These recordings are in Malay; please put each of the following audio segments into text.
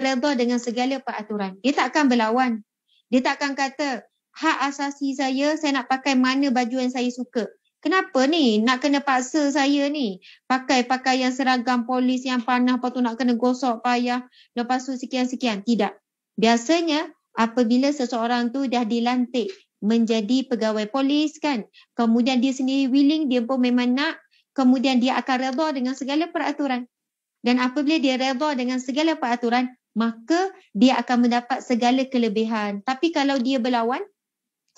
redha dengan segala peraturan. Dia tak akan berlawan. Dia tak akan kata, hak asasi saya nak pakai mana baju yang saya suka. Kenapa ni? Nak kena paksa saya ni? Pakai pakaian seragam polis yang panah, lepas tu nak kena gosok payah, lepas tu sekian-sekian. Tidak. Biasanya, apabila seseorang tu dah dilantik menjadi pegawai polis kan, kemudian dia sendiri willing, dia pun memang nak, kemudian dia akan redha dengan segala peraturan. Dan apabila dia redha dengan segala peraturan, maka dia akan mendapat segala kelebihan. Tapi kalau dia berlawan,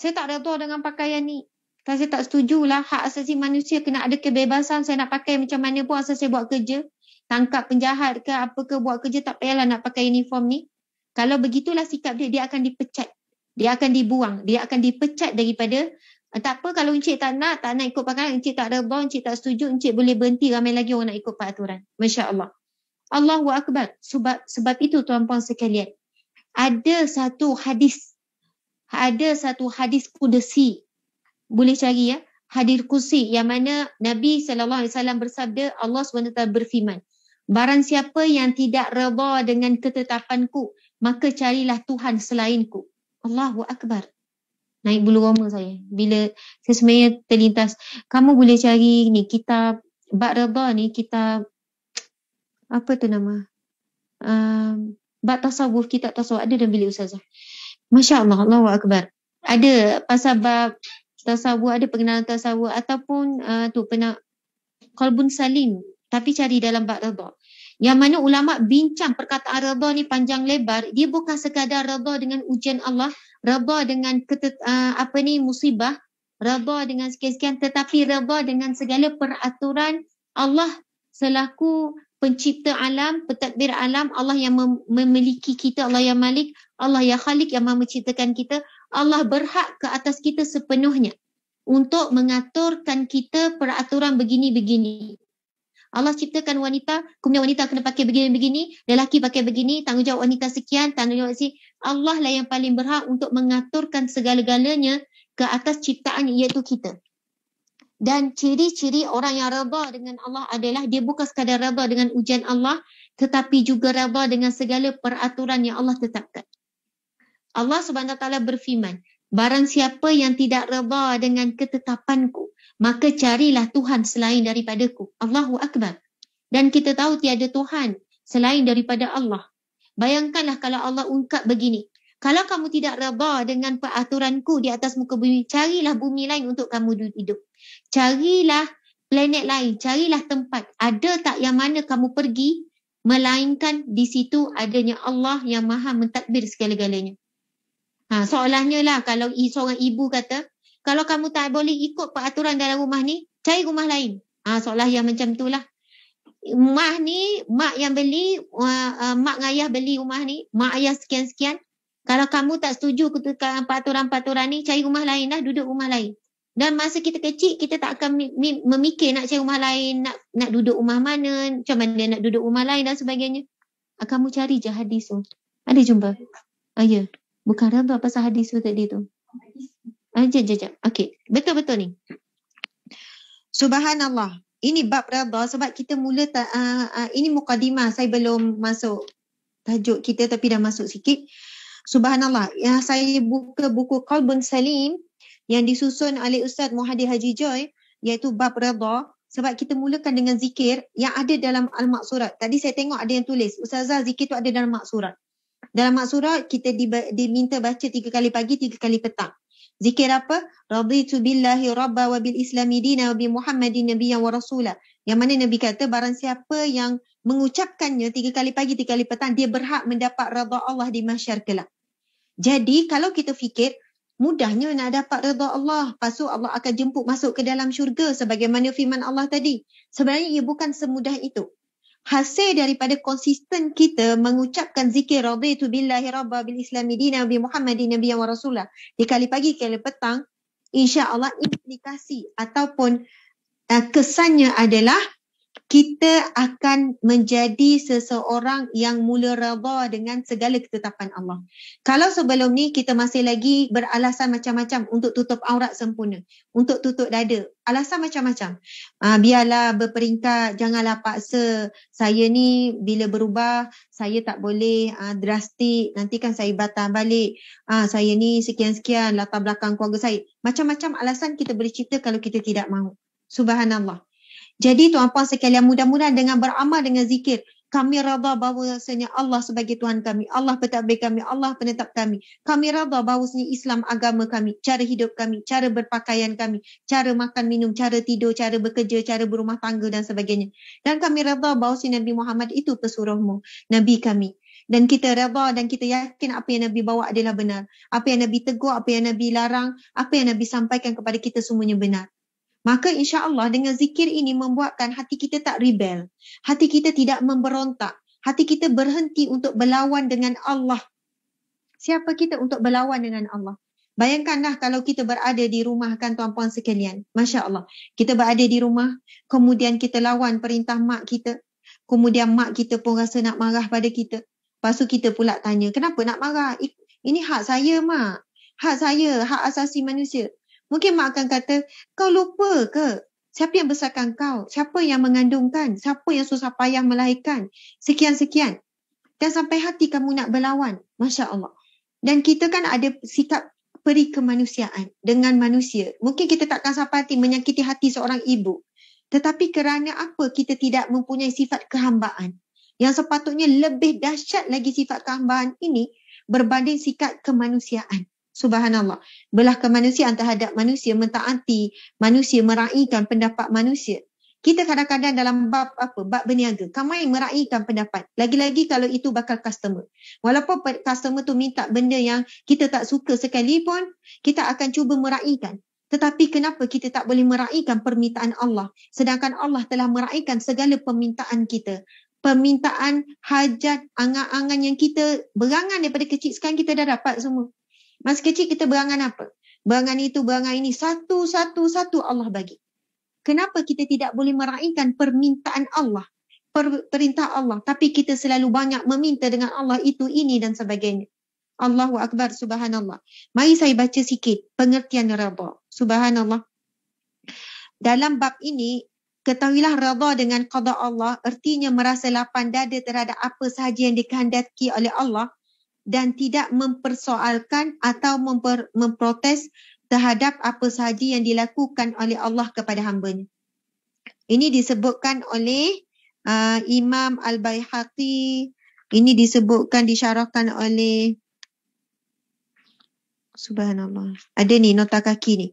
saya tak redha dengan pakaian ni, saya tak setujulah, hak asasi manusia kena ada kebebasan, saya nak pakai macam mana pun asal saya buat kerja. Tangkap penjahat ke apa ke, buat kerja tak payahlah nak pakai uniform ni. Kalau begitulah sikap dia, dia akan dipecat. Dia akan dibuang, dia akan dipecat daripada, tak apa kalau encik tak nak ikut pakaian, encik tak redha, encik tak setuju, encik boleh berhenti, ramai lagi orang nak ikut peraturan. Masya Allah. Allahu Akbar. Sebab itu tuan-puan sekalian, ada satu hadis kudusi. Boleh cari ya, hadis kursi yang mana Nabi SAW bersabda, Allah SWT berfirman, barang siapa yang tidak redha dengan ketetapanku, maka carilah Tuhan selainku. Allahu Akbar. Naik bulu roma saya bila saya sebenarnya terlintas. Kamu boleh cari ni kitab bab redha ni, kitab apa tu nama, bab tasawuf, kitab tasawuf ada dalam bilik ustazah. Masya Allah, Allahu Akbar. Ada pasal bab tasawuf, ada pengenalan tasawuf ataupun qalbun salim, tapi cari dalam bab redha. Yang mana ulama bincang perkataan redha ni panjang lebar. Dia bukan sekadar redha dengan ujian Allah, redha dengan musibah, redha dengan sekian-sekian, tetapi redha dengan segala peraturan Allah selaku pencipta alam, pentadbir alam, Allah yang memiliki kita, Allah yang Malik, Allah yang Khalik yang Maha menciptakan kita. Allah berhak ke atas kita sepenuhnya untuk mengaturkan kita peraturan begini-begini. Allah ciptakan wanita, kemudian wanita kena pakai begini-begini, lelaki pakai begini, tanggungjawab wanita sekian, tanggungjawab si. Allah lah yang paling berhak untuk mengaturkan segala-galanya ke atas ciptaan iaitu kita. Dan ciri-ciri orang yang redha dengan Allah adalah dia bukan sekadar redha dengan ujian Allah, tetapi juga redha dengan segala peraturan yang Allah tetapkan. Allah SWT berfirman, barang siapa yang tidak redha dengan ketetapanku, maka carilah Tuhan selain daripadaku. Allahu Akbar. Dan kita tahu tiada Tuhan selain daripada Allah. Bayangkanlah kalau Allah ungkap begini, kalau kamu tidak redha dengan peraturanku di atas muka bumi, carilah bumi lain untuk kamu hidup. Carilah planet lain, carilah tempat. Ada tak yang mana kamu pergi, melainkan di situ adanya Allah yang Maha mentadbir segala-galanya. Seolahnya lah kalau seorang ibu kata, kalau kamu tak boleh ikut peraturan dalam rumah ni, cari rumah lain. Seolah yang macam itulah. Rumah ni, mak yang beli, mak dengan ayah beli rumah ni, mak ayah sekian-sekian. Kalau kamu tak setuju ketika peraturan-peraturan ni, cari rumah lain lah, duduk rumah lain. Dan masa kita kecil, kita tak akan memikir nak cari rumah lain, nak duduk rumah mana, macam mana nak duduk rumah lain dan sebagainya. Kamu cari je hadis tu. Ada jumpa? Ya. Bukan redha pasal hadis tu tadi tu. Jap. Okey, betul-betul ni. Subhanallah. Ini bab redha sebab kita mula ini mukadimah, saya belum masuk tajuk kita tapi dah masuk sikit. Subhanallah. Yang saya buka buku Qalbun Salim yang disusun oleh Ustaz Muhadi Haji Joy, iaitu bab redha, sebab kita mulakan dengan zikir yang ada dalam Al-Maqsurat. Tadi saya tengok ada yang tulis, Ustazah zikir tu ada dalam Maqsurat. Dalam Maqsurat kita diminta baca 3 kali pagi, 3 kali petang. Zikir apa? Raditu billahi rabba wa bil islami dina wa bi Muhammadin nabiyyan wa rasula. Yang mana Nabi kata barang siapa yang mengucapkannya 3 kali pagi, 3 kali petang, dia berhak mendapat redha Allah di mahsyar kelak. Jadi kalau kita fikir, mudahnya nak dapat redha Allah, lepas tu Allah akan jemput masuk ke dalam syurga sebagaimana firman Allah tadi. Sebenarnya ia bukan semudah itu. Hasil daripada konsisten kita mengucapkan zikir raditu billahi rabba bil islami dina bi Muhammadin nabiyyan wa rasulah di kali pagi kali petang, insya-Allah implikasi ataupun kesannya adalah kita akan menjadi seseorang yang mula redha dengan segala ketetapan Allah. Kalau sebelum ni kita masih lagi beralasan macam-macam untuk tutup aurat sempurna, untuk tutup dada, alasan macam-macam. Biarlah berperingkat, janganlah paksa saya ni bila berubah, saya tak boleh drastik, nanti kan saya batal balik. Saya ni sekian-sekian latar belakang keluarga saya. Macam-macam alasan kita boleh cipta kalau kita tidak mahu. Subhanallah. Jadi tuan-puan sekalian, mudah-mudahan dengan beramal dengan zikir, kami redha bahawasanya Allah sebagai Tuhan kami, Allah pentadbir kami, Allah penetap kami. Kami redha bahawasanya Islam agama kami, cara hidup kami, cara berpakaian kami, cara makan minum, cara tidur, cara bekerja, cara berumah tangga dan sebagainya. Dan kami redha bahawasanya Nabi Muhammad itu pesuruhmu, Nabi kami. Dan kita redha dan kita yakin apa yang Nabi bawa adalah benar. Apa yang Nabi tegur, apa yang Nabi larang, apa yang Nabi sampaikan kepada kita semuanya benar. Maka insya-Allah dengan zikir ini membuatkan hati kita tak rebel. Hati kita tidak memberontak. Hati kita berhenti untuk berlawan dengan Allah. Siapa kita untuk berlawan dengan Allah? Bayangkanlah kalau kita berada di rumah kan tuan-puan sekalian. Masya Allah. Kita berada di rumah, kemudian kita lawan perintah mak kita. Kemudian mak kita pun rasa nak marah pada kita. Lepas tu kita pula tanya, kenapa nak marah? Ini hak saya mak. Hak saya, hak asasi manusia. Mungkin mak akan kata, kau lupa ke? Siapa yang besarkan kau? Siapa yang mengandungkan? Siapa yang susah payah melahirkan? Sekian-sekian. Dan sampai hati kamu nak berlawan. Masya Allah. Dan kita kan ada sikap peri kemanusiaan dengan manusia. Mungkin kita takkan sampai hati menyakiti hati seorang ibu. Tetapi kerana apa kita tidak mempunyai sifat kehambaan? Yang sepatutnya lebih dahsyat lagi sifat kehambaan ini berbanding sikap kemanusiaan. Subhanallah. Belah kemanusiaan terhadap manusia, mentaati manusia, meraihkan pendapat manusia. Kita kadang-kadang dalam bab bab berniaga, kami meraihkan pendapat. Lagi-lagi kalau itu bakal customer. Walaupun customer tu minta benda yang kita tak suka sekalipun, kita akan cuba meraihkan. Tetapi kenapa kita tak boleh meraihkan permintaan Allah? Sedangkan Allah telah meraihkan segala permintaan kita. Permintaan, hajat, angan-angan yang kita berangan daripada kecil, sekarang kita dah dapat semua. Masa kecil kita berangan apa? Berangan itu, berangan ini. Satu Allah bagi. Kenapa kita tidak boleh meraihkan permintaan Allah? Perintah Allah. Tapi kita selalu banyak meminta dengan Allah itu, ini dan sebagainya. Allahu Akbar, subhanallah. Mari saya baca sikit pengertian redha. Subhanallah. Dalam bab ini, ketahuilah redha dengan qada Allah, artinya merasa lapang dada terhadap apa sahaja yang dikehendaki oleh Allah, dan tidak mempersoalkan atau memprotes terhadap apa sahaja yang dilakukan oleh Allah kepada hamba-Nya. Ini disebutkan oleh Imam Al-Baihaqi. Ini disebutkan, disyarahkan oleh Subhanallah. Ada ni nota kaki ni.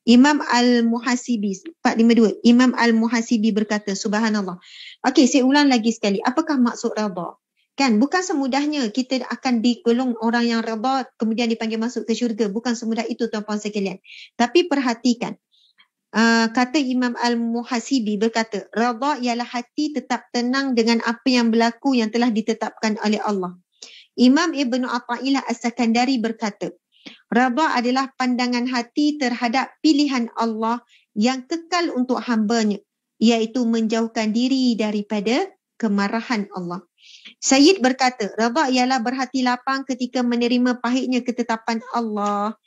Imam Al-Muhasibi 452. Imam Al-Muhasibi berkata, subhanallah. Okey, saya ulang lagi sekali. Apakah maksud redha? Kan bukan semudahnya kita akan digolong orang yang redha kemudian dipanggil masuk ke syurga. Bukan semudah itu tuan-puan sekalian. Tapi perhatikan. Kata Imam Al-Muhasibi berkata, redha ialah hati tetap tenang dengan apa yang berlaku yang telah ditetapkan oleh Allah. Imam Ibn Athaillah As-Sakandari berkata, redha adalah pandangan hati terhadap pilihan Allah yang kekal untuk hamba-Nya, iaitu menjauhkan diri daripada kemarahan Allah. Sayyid berkata, redha ialah berhati lapang ketika menerima pahitnya ketetapan Allah.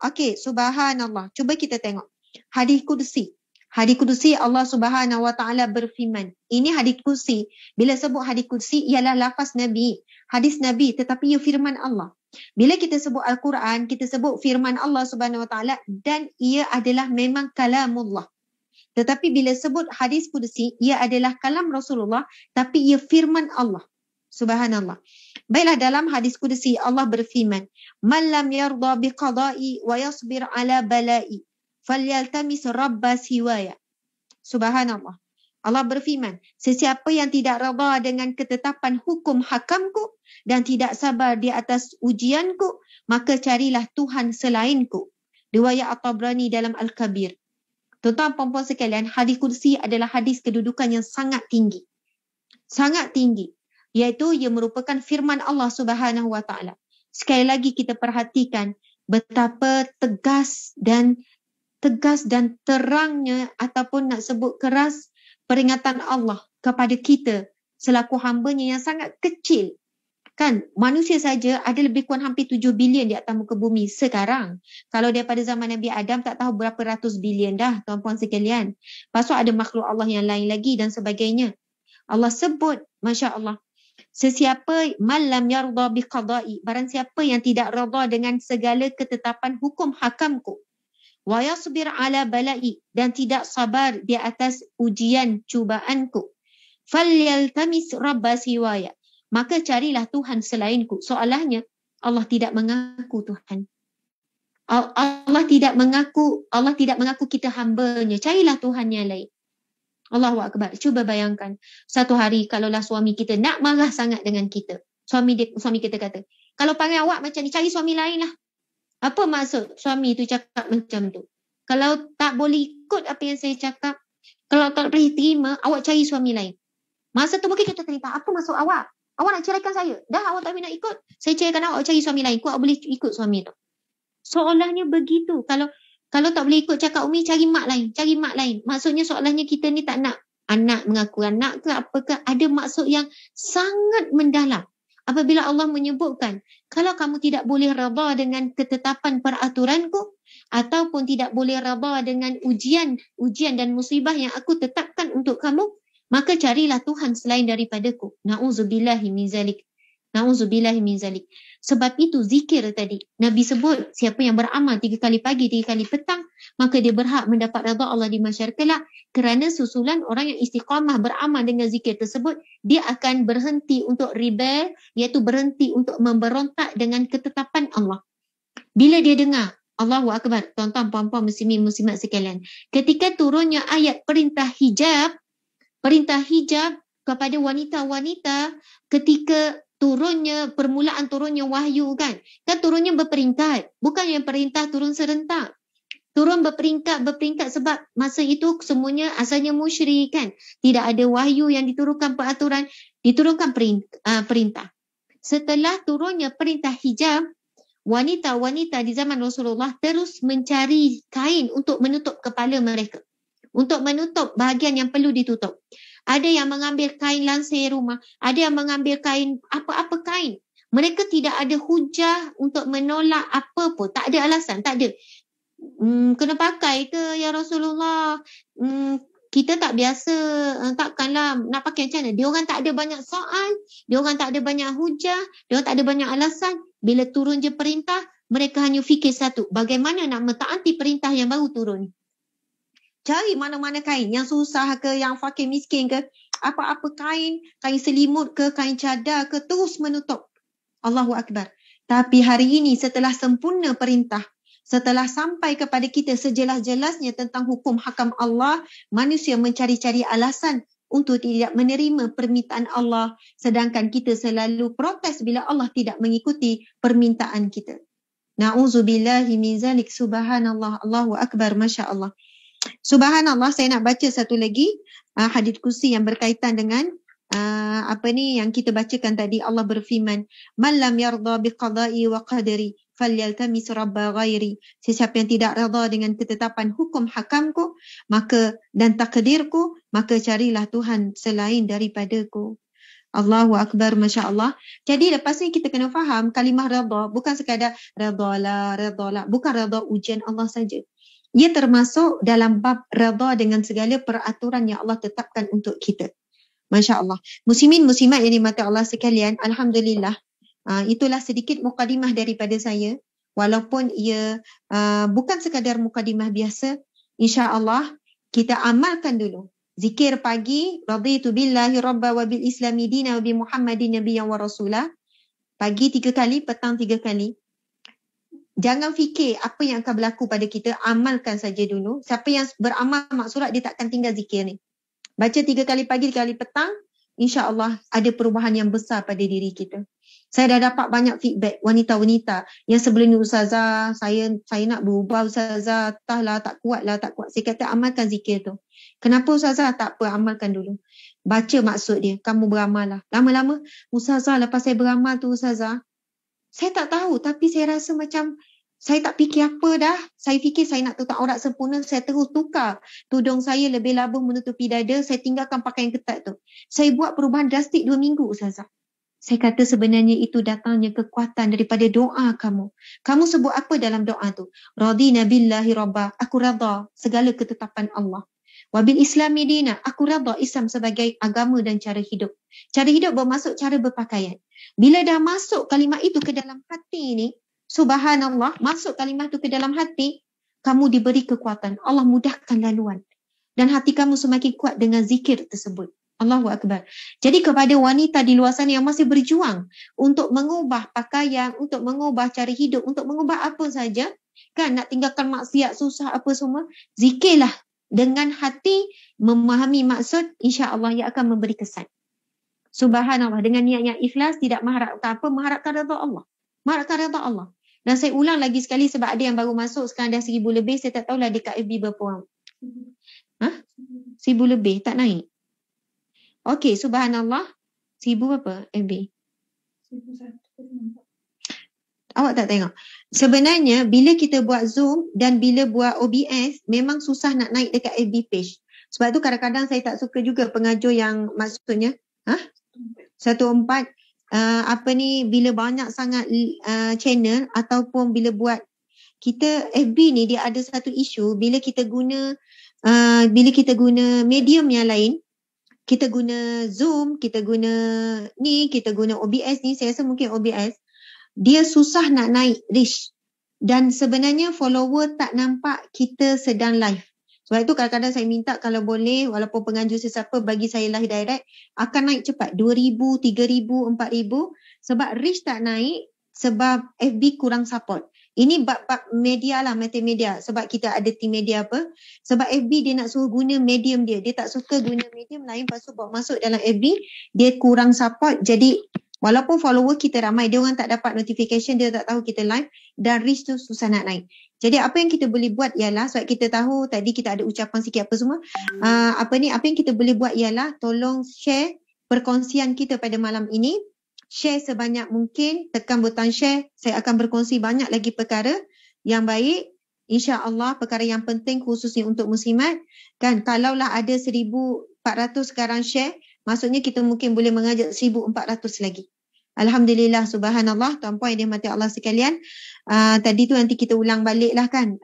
Okey, subhanallah. Cuba kita tengok. Hadis Qudsi. Hadis Qudsi, Allah Subhanahu Wa Taala berfirman. Ini hadis Qudsi. Bila sebut hadis Qudsi ialah lafaz Nabi, hadis Nabi, tetapi ia firman Allah. Bila kita sebut Al-Quran, kita sebut firman Allah Subhanahu Wa Taala dan ia adalah memang kalamullah. Tetapi bila sebut hadis Qudsi, ia adalah kalam Rasulullah, tapi ia firman Allah. Subhanallah. Baiklah, dalam hadis Qudsi Allah berfirman, "Man lam yarda biqada'i wa yasbir ala bala'i, falyaltamis rabba siwaya." Subhanallah. Allah berfirman, sesiapa yang tidak redha dengan ketetapan hukum hakamku dan tidak sabar di atas ujianku, maka carilah Tuhan selainku. Riwayat At-Tabrani dalam Al-Kabir. Tuan-tuan puan-puan sekalian, hadis Qudsi adalah hadis kedudukan yang sangat tinggi. Sangat tinggi. Iaitu ia merupakan firman Allah Subhanahu Wa Taala. Sekali lagi kita perhatikan betapa tegas dan terangnya ataupun nak sebut keras peringatan Allah kepada kita selaku hambanya yang sangat kecil. Kan, manusia saja ada lebih kurang hampir 7 bilion di atas muka bumi sekarang. Kalau daripada zaman Nabi Adam tak tahu berapa ratus bilion dah, tuan-puan sekalian. Lepas tu ada makhluk Allah yang lain lagi dan sebagainya. Allah sebut, Masya Allah, sesiapa malam yarda biqadai, barang siapa yang tidak reda dengan segala ketetapan hukum hakamku, wa yasbir ala balai, dan tidak sabar di atas ujian cubaanku, falyaltamis rabba siwaya, maka carilah Tuhan selainku. Soalannya, Allah tidak mengaku Tuhan. Allah tidak mengaku kita hambanya. Carilah Tuhan yang lain. Allahu Akbar. Cuba bayangkan, satu hari kalaulah suami kita nak marah sangat dengan kita. Suami kita kata, kalau panggil awak macam ni, cari suami lain lah. Apa maksud suami tu cakap macam tu? Kalau tak boleh ikut apa yang saya cakap, kalau tak boleh terima, awak cari suami lain. Masa tu mungkin kita terima, apa maksud awak? Awak nak ceraikan saya? Dah awak tak boleh nak ikut, saya ceraikan awak cari suami lain. Awak boleh ikut suami tu. Soalannya begitu. Kalau tak boleh ikut cakap Umi, cari mak lain. Maksudnya soalannya kita ni tak nak anak mengaku anak ke apakah, ada maksud yang sangat mendalam. Apabila Allah menyebutkan, kalau kamu tidak boleh reda dengan ketetapan peraturanku, ataupun tidak boleh reda dengan ujian dan musibah yang aku tetapkan untuk kamu, maka carilah Tuhan selain daripadaku. Na'udzubillahi min zalik. Sebab itu zikir tadi Nabi sebut, siapa yang beramal 3 kali pagi, 3 kali petang, maka dia berhak mendapat redha Allah di mahsyar kelak. Kerana susulan orang yang istiqamah beramal dengan zikir tersebut, dia akan berhenti untuk rebel, iaitu berhenti untuk memberontak dengan ketetapan Allah. Bila dia dengar Allahu Akbar, tuan-tuan, puan-puan, muslimin, muslimat sekalian, ketika turunnya ayat perintah hijab kepada wanita-wanita, ketika permulaan turunnya wahyu kan turunnya berperingkat, bukan yang perintah turun serentak, turun berperingkat sebab masa itu semuanya asalnya musyrik kan, tidak ada wahyu yang diturunkan peraturan, diturunkan perintah. Setelah turunnya perintah hijab, wanita-wanita di zaman Rasulullah terus mencari kain untuk menutup kepala mereka, untuk menutup bahagian yang perlu ditutup. Ada yang mengambil kain lansir rumah, ada yang mengambil kain, apa-apa kain. Mereka tidak ada hujah untuk menolak apa pun, tak ada alasan, tak ada. Kena pakai ke ya Rasulullah? Kita tak biasa, takkanlah nak pakai macam mana? Diorang tak ada banyak soal, diorang tak ada banyak hujah, diorang tak ada banyak alasan. Bila turun je perintah, mereka hanya fikir satu, bagaimana nak mentaati perintah yang baru turun. Cari mana-mana kain, yang susah ke, yang fakir miskin ke, apa-apa kain selimut ke, kain cadar ke, terus menutup. Allahu Akbar. Tapi hari ini setelah sempurna perintah, setelah sampai kepada kita sejelas-jelasnya tentang hukum hakam Allah, manusia mencari-cari alasan untuk tidak menerima permintaan Allah, sedangkan kita selalu protes bila Allah tidak mengikuti permintaan kita. Na'udzubillahi min zalik. Subhanallah, Allahu Akbar, Masya Allah. Subhanallah, saya nak baca satu lagi hadits kursi yang berkaitan dengan yang kita bacakan tadi. Allah berfirman, "Man lam yarda biqada'i wa qadari falyaltamis rabba ghairi." Sesiapa yang tidak redha dengan ketetapan hukum hakamku dan takdirku, maka carilah Tuhan selain daripadaku. Allahu Akbar, Masya Allah. Jadi lepas ni kita kena faham kalimah redha bukan sekadar redhalah, bukan redha ujian Allah saja. Ia termasuk dalam bab redha dengan segala peraturan yang Allah tetapkan untuk kita. Masya Allah. Muslimin, muslimat yang dimati Allah sekalian, Alhamdulillah. Itulah sedikit mukadimah daripada saya. Walaupun ia bukan sekadar mukadimah biasa, insya-Allah kita amalkan dulu. Zikir pagi, raditu billahi rabba wa bil islami dina wa bi Muhammadin nabiyyan wa rasulah. Pagi 3 kali, petang 3 kali. Jangan fikir apa yang akan berlaku pada kita, amalkan saja dulu. Siapa yang beramal maksurat, dia takkan tinggal zikir ni. Baca 3 kali pagi, 3 kali petang, insya-Allah ada perubahan yang besar pada diri kita. Saya dah dapat banyak feedback wanita-wanita yang sebelum ni, Ustazah, saya nak berubah Ustazah, tak kuat. Saya kata amalkan zikir tu. Kenapa Ustazah? Tak apa, amalkan dulu. Baca maksud dia, kamu beramal lah. Lama-lama, Ustazah, lepas saya beramal tu Ustazah, saya tak tahu, tapi saya rasa macam Saya tak fikir apa dah. Saya fikir saya nak tutup aurat sempurna, saya terus tukar tudung saya lebih labuh menutupi dada, saya tinggalkan pakaian ketat tu. Saya buat perubahan drastik 2 minggu, Ustazah. Saya kata sebenarnya itu datangnya kekuatan daripada doa kamu. Kamu sebut apa dalam doa tu? Radina billahi rabba, aku rada segala ketetapan Allah. Wabil islami dina, aku rada Islam sebagai agama dan cara hidup. Cara hidup bermaksud cara berpakaian. Bila dah masuk kalimat itu ke dalam hati ni, subhanallah, masuk kalimat itu ke dalam hati, kamu diberi kekuatan. Allah mudahkan laluan. Dan hati kamu semakin kuat dengan zikir tersebut. Allahu Akbar. Jadi kepada wanita di luar sana yang masih berjuang untuk mengubah pakaian, untuk mengubah cara hidup, untuk mengubah apa saja, kan nak tinggalkan maksiat, susah apa semua, zikirlah dengan hati, memahami maksud, insya-Allah ia akan memberi kesan. Subhanallah, dengan niat yang ikhlas, tidak mengharapkan apa, mengharapkan redha Allah. Mengharapkan redha Allah. Dan saya ulang lagi sekali sebab ada yang baru masuk, sekarang dah 1,000 lebih, saya tak tahulah dekat FB berapa orang. 1,000 lebih, tak naik. Okey, subhanallah. 1,000 berapa FB? 1,001. Awak tak tengok. Sebenarnya bila kita buat Zoom dan bila buat OBS, memang susah nak naik dekat FB page. Sebab tu kadang-kadang saya tak suka juga pengajar yang maksudnya 14 bila banyak sangat channel ataupun bila buat kita FB ni dia ada satu isu bila kita guna medium yang lain, kita guna Zoom, kita guna OBS ni, saya rasa mungkin OBS, dia susah nak naik reach. Dan sebenarnya follower tak nampak kita sedang live. Sebab itu kadang-kadang saya minta kalau boleh, walaupun penganjur sesiapa bagi saya live direct, akan naik cepat. 2,000, 3,000, 4,000. Sebab reach tak naik, sebab FB kurang support. Ini bab-bab media lah, multimedia. Sebab kita ada team media apa. Sebab FB dia nak suruh guna medium dia. Dia tak suka guna medium lain, lepas tu bawa masuk dalam FB, dia kurang support. Jadi, walaupun follower kita ramai, dia orang tak dapat notification, dia tak tahu kita live, dan reach tu susah nak naik. Jadi, apa yang kita boleh buat ialah, sebab kita tahu tadi kita ada ucapan sikit apa semua, apa yang kita boleh buat ialah, tolong share perkongsian kita pada malam ini. Share sebanyak mungkin, tekan butang share, saya akan berkongsi banyak lagi perkara yang baik, insya-Allah perkara yang penting khususnya untuk muslimat. Kan kalaulah ada 1,400 sekarang share, maksudnya kita mungkin boleh mengajak 1,400 lagi. Alhamdulillah, subhanallah, tuan-puan yang dirahmati Allah sekalian. Tadi tu nanti kita ulang balik lah kan,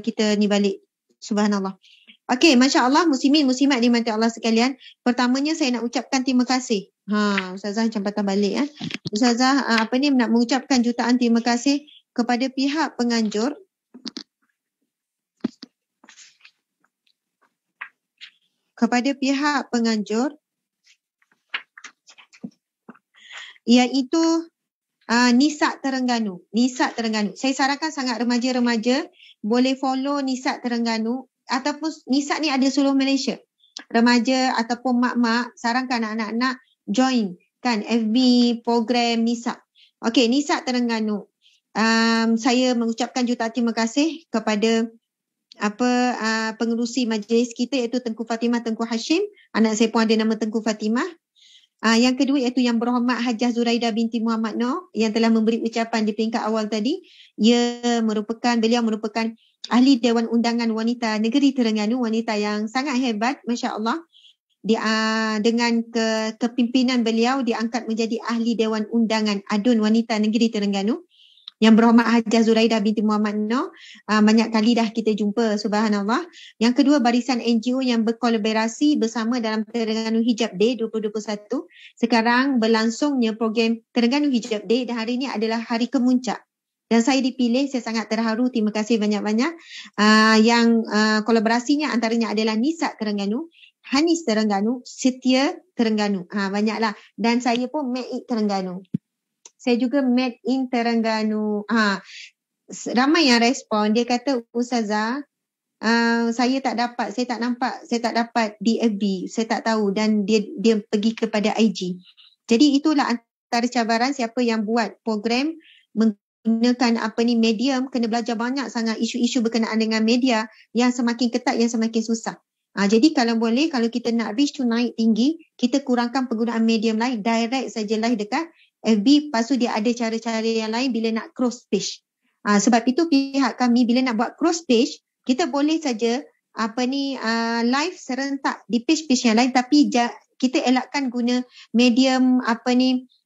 kita ni balik, subhanallah. Okey, masya-Allah, muslimin muslimat dirahmati Allah sekalian. Pertamanya saya nak ucapkan terima kasih. Ustazah macam patah balik. Ustazah nak mengucapkan jutaan terima kasih kepada pihak penganjur. Iaitu Nisa Terengganu. Saya sarankan sangat remaja-remaja boleh follow Nisa Terengganu ataupun Nisa ni ada seluruh Malaysia. Remaja ataupun mak-mak, sarankan anak-anak join kan FB program Nisa. Okey, Nisa Terengganu. Saya mengucapkan jutaan terima kasih kepada pengerusi majlis kita iaitu Tengku Fatimah Tengku Hashim. Anak saya pun ada nama Tengku Fatimah. Yang kedua iaitu Yang Berhormat Hajah Zuraidah binti Muhammad Noor yang telah memberi ucapan di peringkat awal tadi. Beliau merupakan ahli Dewan Undangan Wanita Negeri Terengganu, wanita yang sangat hebat, masya-Allah. Dengan kepimpinan beliau diangkat menjadi ahli Dewan Undangan Adun Wanita Negeri Terengganu. Yang Berhormat Hajah Zuraidah binti Muhammad Noor, banyak kali dah kita jumpa, subhanallah. Yang kedua, barisan NGO yang berkolaborasi bersama dalam Terengganu Hijab Day 2021. Sekarang berlangsungnya program Terengganu Hijab Day dan hari ini adalah hari kemuncak. Dan saya dipilih, saya sangat terharu, terima kasih banyak-banyak. Yang kolaborasinya antaranya adalah Nisa Terengganu, Hanis Terengganu, Setia Terengganu. Banyaklah. Dan saya pun Made in Terengganu. Saya juga Made in Terengganu. Ramai yang respon. Dia kata, Ustazah, saya tak dapat di FB. Saya tak tahu. Dan dia pergi kepada IG. Jadi itulah antara cabaran siapa yang buat program menggunakan medium, kena belajar banyak sangat isu-isu berkenaan dengan media yang semakin ketat, yang semakin susah. Jadi kalau boleh, kalau kita nak reach tu naik tinggi, kita kurangkan penggunaan medium lain, direct saja live dekat FB, lepas tu dia ada cara-cara yang lain bila nak cross page. Sebab itu pihak kami bila nak buat cross page, kita boleh saja live serentak di page-page yang lain, tapi kita elakkan guna medium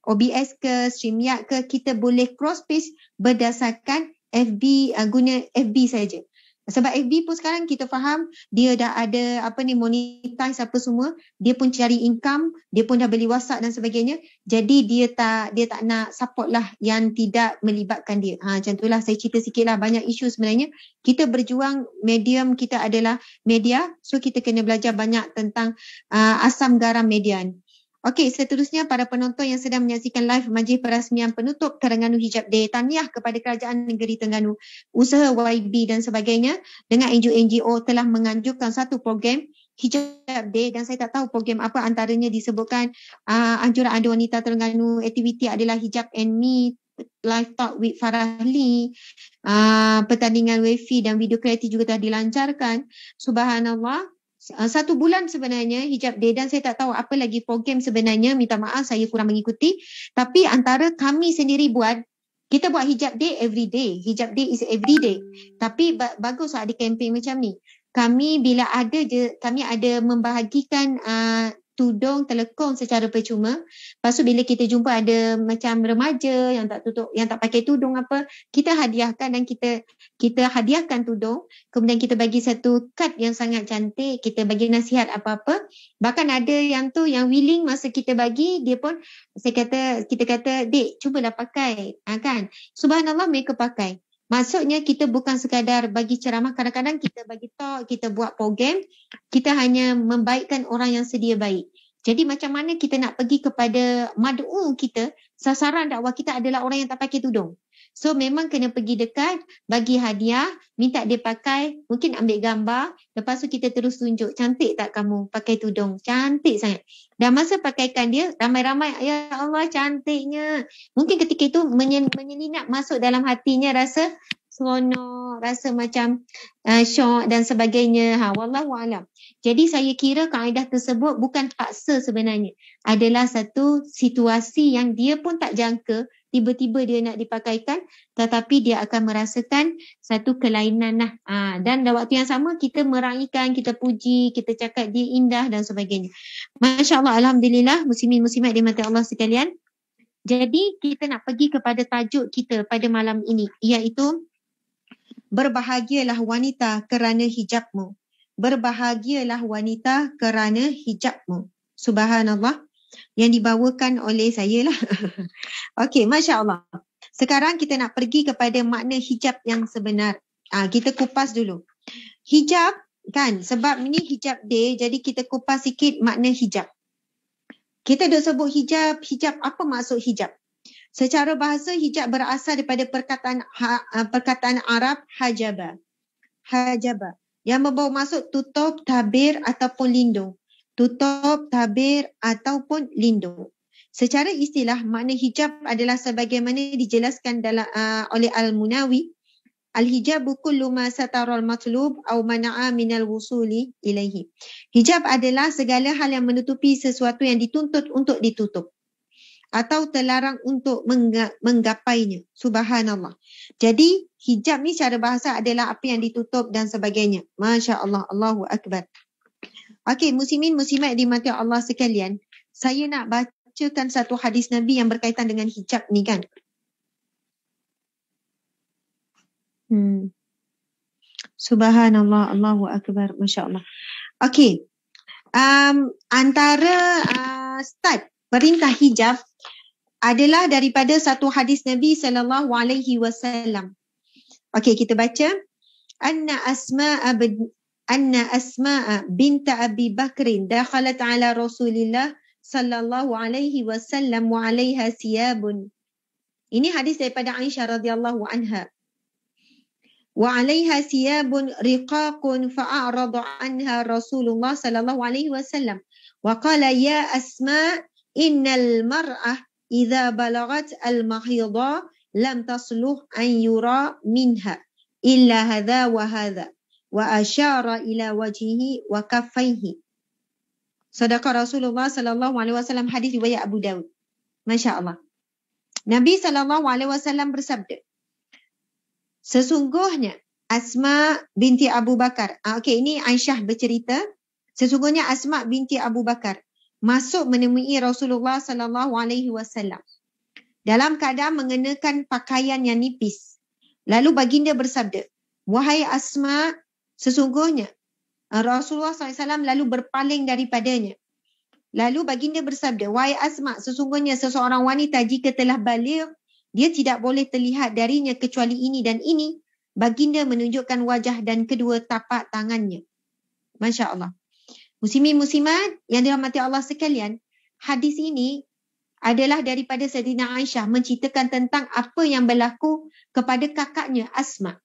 OBS ke StreamYard ke. Kita boleh cross page berdasarkan FB, guna FB saja. Sebab FB pun sekarang kita faham dia dah ada monetize apa semua, dia pun cari income, dia pun dah beli WhatsApp dan sebagainya. Jadi dia tak nak support lah yang tidak melibatkan dia. Macam itulah saya cerita sikit lah, banyak isu sebenarnya. Kita berjuang, medium kita adalah media, so kita kena belajar banyak tentang asam garam media ni. Okey, seterusnya para penonton yang sedang menyaksikan live majlis perasmian penutup Terengganu Hijab Day, tahniah kepada Kerajaan Negeri Terengganu, usaha YB dan sebagainya dengan NGO telah menganjurkan satu program Hijab Day, dan saya tak tahu program apa, antaranya disebutkan anjuran ada wanita Terengganu, aktiviti adalah Hijab and Me, live talk with Farahli, pertandingan wifi dan video kreatif juga telah dilancarkan. Subhanallah. 1 bulan sebenarnya Hijab Day, dan saya tak tahu apa lagi program sebenarnya, minta maaf saya kurang mengikuti. Tapi antara kami sendiri buat, kita buat Hijab Day every day. Hijab Day is every day. Tapi bagus ada kempen macam ni. Kami bila ada kami ada membahagikan tudung telekong secara percuma. Lepas tu bila kita jumpa ada macam remaja yang tak tutup, yang tak pakai tudung apa, kita hadiahkan, dan kita hadiahkan tudung. Kemudian kita bagi satu kad yang sangat cantik, kita bagi nasihat apa-apa. Bahkan ada yang willing masa kita bagi, dia pun kita kata, "Dek, cubalah pakai." Kan? Subhanallah, mereka pakai. Maksudnya kita bukan sekadar bagi ceramah, kadang-kadang kita bagi talk, kita buat program, kita hanya membaikkan orang yang sedia baik. Jadi macam mana kita nak pergi kepada mad'u kita, sasaran dakwah kita adalah orang yang tak pakai tudung. So memang kena pergi dekat, bagi hadiah, minta dia pakai, mungkin ambil gambar, lepas tu kita terus tunjuk, "Cantik tak kamu pakai tudung? Cantik sangat." Dan masa pakaikan dia, ramai-ramai, "Ya Allah, cantiknya." Mungkin ketika itu menyelinap masuk dalam hatinya rasa seronok, rasa macam syok dan sebagainya. Wallahu alam. Jadi saya kira kaedah tersebut bukan paksa sebenarnya. Adalah satu situasi yang dia pun tak jangka, tiba-tiba dia nak dipakaikan, tetapi dia akan merasakan satu kelainan lah. Dan dalam waktu yang sama kita meraihkan, kita puji, kita cakap dia indah dan sebagainya. Masya Allah, alhamdulillah, muslimin muslimat dimati Allah sekalian. Jadi kita nak pergi kepada tajuk kita pada malam ini, iaitu berbahagialah wanita kerana hijabmu. Berbahagialah wanita kerana hijabmu. Subhanallah. Yang dibawakan oleh saya lah. Okey, Masya Allah. Sekarang kita nak pergi kepada makna hijab yang sebenar. Kita kupas dulu. Hijab kan, sebab ini Hijab Day, jadi kita kupas sikit makna hijab. Kita dah sebut hijab, apa maksud hijab? Secara bahasa, hijab berasal daripada perkataan Arab hajaba. Hajaba. Yang membawa maksud tutup, tabir ataupun lindung. Tutup, tabir ataupun lindung. Secara istilah, makna hijab adalah sebagaimana dijelaskan oleh Al-Munawi. Al-hijabu kullu ma sataral matlub aw mana'a minal wusuli ilaihi. Hijab adalah segala hal yang menutupi sesuatu yang dituntut untuk ditutup atau terlarang untuk menggapainya. Subhanallah. Jadi hijab ni secara bahasa adalah apa yang ditutup dan sebagainya. Masya Allah, Allahu Akbar. Okey, muslimin muslimat dimati Allah sekalian, saya nak bacakan satu hadis Nabi yang berkaitan dengan hijab ni kan. Subhanallah, Allahu Akbar, Masya Allah. Okey, antara start perintah hijab adalah daripada satu hadis Nabi SAW. Okey, kita baca. Anna Asma'a binta Abi Bakrin dakhalat ala Rasulillah sallallahu alaihi wasallam wa 'alaiha siyabun. Ini hadis daripada Aisyah radhiyallahu anha. Wa 'alaiha siyabun riqaqun fa'arada anha Rasulullah sallallahu alaihi wasallam wa qala ya Asma' innal mar'ah idza balagat al-mahidha lam tasluh an yura minha illa hadha wa hadha. Wa asyara ila wajhihi wa kaffaihi. Sadaqa Rasulullah sallallahu alaihi wasallam, hadis riwayat Abu Daud. Masya Allah. Nabi sallallahu alaihi wasallam bersabda, Sesungguhnya Asma binti Abu Bakar. Okey, ini Aisyah bercerita. Sesungguhnya Asma binti Abu Bakar masuk menemui Rasulullah sallallahu alaihi wasallam dalam keadaan mengenakan pakaian yang nipis. Lalu baginda bersabda, "Wahai Asma, sesungguhnya Rasulullah SAW lalu berpaling daripadanya. Lalu baginda bersabda, "Wahai Asma, sesungguhnya seseorang wanita jika telah baligh, dia tidak boleh terlihat darinya kecuali ini dan ini." Baginda menunjukkan wajah dan kedua tapak tangannya. Masya Allah. Muslimin muslimat yang dirahmati Allah sekalian, hadis ini adalah daripada Sayyidina Aisyah menceritakan tentang apa yang berlaku kepada kakaknya Asma.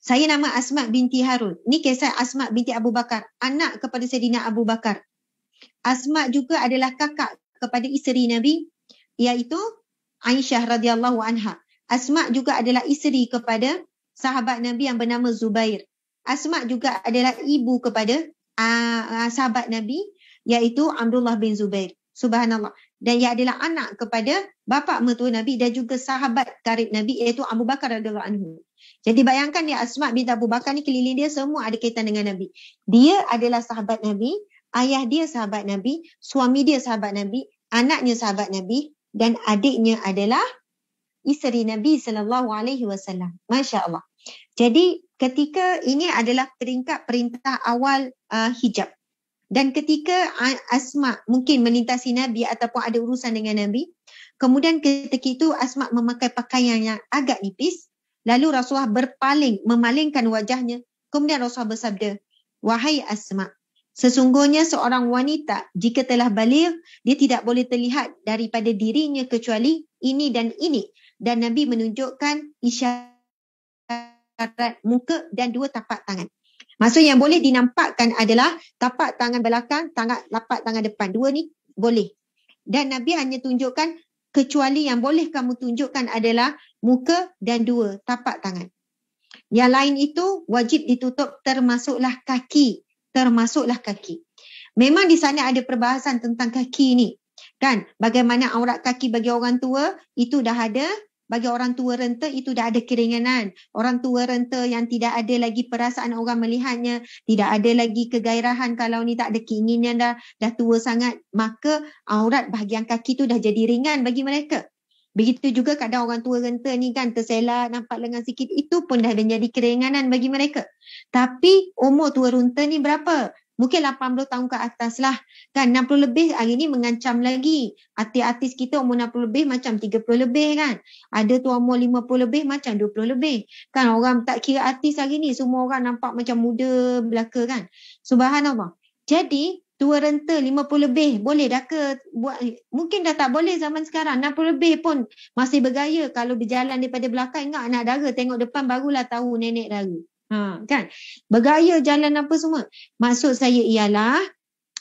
Saya nama Asma binti Harun. Ini kisah Asma binti Abu Bakar, anak kepada Sayyidina Abu Bakar. Asma juga adalah kakak kepada isteri Nabi, iaitu Aisyah radhiyallahu anha. Asma juga adalah isteri kepada sahabat Nabi yang bernama Zubair. Asma juga adalah ibu kepada sahabat Nabi, iaitu Abdullah bin Zubair. Subhanallah. Dan ia adalah anak kepada bapa mertua Nabi dan juga sahabat karib Nabi, iaitu Abu Bakar radhiyallahu anhu. Jadi bayangkan dia Asma binti Abu Bakar ni, keliling dia semua ada kaitan dengan Nabi. Dia adalah sahabat Nabi, ayah dia sahabat Nabi, suami dia sahabat Nabi, anaknya sahabat Nabi dan adiknya adalah isteri Nabi sallallahu alaihi wasallam. Masya-Allah. Jadi ketika ini adalah peringkat perintah awal hijab. Dan ketika Asma mungkin melintasi Nabi ataupun ada urusan dengan Nabi, kemudian ketika itu Asma memakai pakaian yang agak nipis, lalu Rasulullah memalingkan wajahnya, kemudian Rasulullah bersabda, "Wahai Asma, sesungguhnya seorang wanita jika telah baligh, dia tidak boleh terlihat daripada dirinya kecuali ini dan ini." Dan Nabi menunjukkan isyarat muka dan dua tapak tangan. Maksud yang boleh dinampakkan adalah tapak tangan belakang, tapak tangan depan. Dua ni boleh. Dan Nabi hanya tunjukkan, kecuali yang boleh kamu tunjukkan adalah muka dan dua tapak tangan. Yang lain itu wajib ditutup termasuklah kaki. Memang di sana ada perbahasan tentang kaki ni. Kan? Bagaimana aurat kaki bagi orang tua, itu dah ada. Bagi orang tua renta itu dah ada keringanan. Orang tua renta yang tidak ada lagi perasaan orang melihatnya, tidak ada lagi kegairahan kalau ni tak ada keinginan dah tua sangat, maka aurat bahagian kaki tu dah jadi ringan bagi mereka. Begitu juga kadang orang tua renta ni kan terselat, nampak lengan sikit, itu pun dah menjadi keringanan bagi mereka. Tapi umur tua renta ni berapa? Mungkin 80 tahun ke atas lah. Kan 60 lebih hari ni mengancam lagi. Artis-artis kita umur 60 lebih macam 30 lebih kan. Ada tu umur 50 lebih macam 20 lebih. Kan orang tak kira artis hari ni, semua orang nampak macam muda belaka kan. Subhanallah. Jadi tua renta 50 lebih boleh dah ke buat? Mungkin dah tak boleh zaman sekarang. 60 lebih pun masih bergaya. Kalau berjalan daripada belakang, ingat anak dara, tengok depan barulah tahu nenek dara. Kan bergaya jalan apa semua. Maksud saya ialah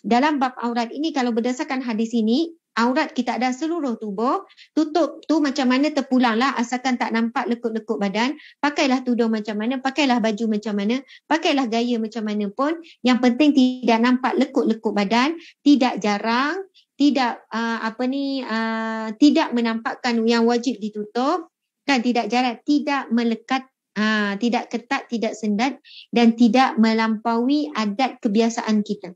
dalam bab aurat ini, kalau berdasarkan hadis ini, aurat kita ada seluruh tubuh, tutup tu macam mana terpulanglah, asalkan tak nampak lekuk-lekuk badan. Pakailah tudung macam mana, pakailah baju macam mana, pakailah gaya macam mana pun, yang penting tidak nampak lekuk-lekuk badan, tidak jarang, tidak tidak menampakkan yang wajib ditutup, kan, tidak jarang, tidak melekat, tidak ketat, tidak sendat dan tidak melampaui adat kebiasaan kita.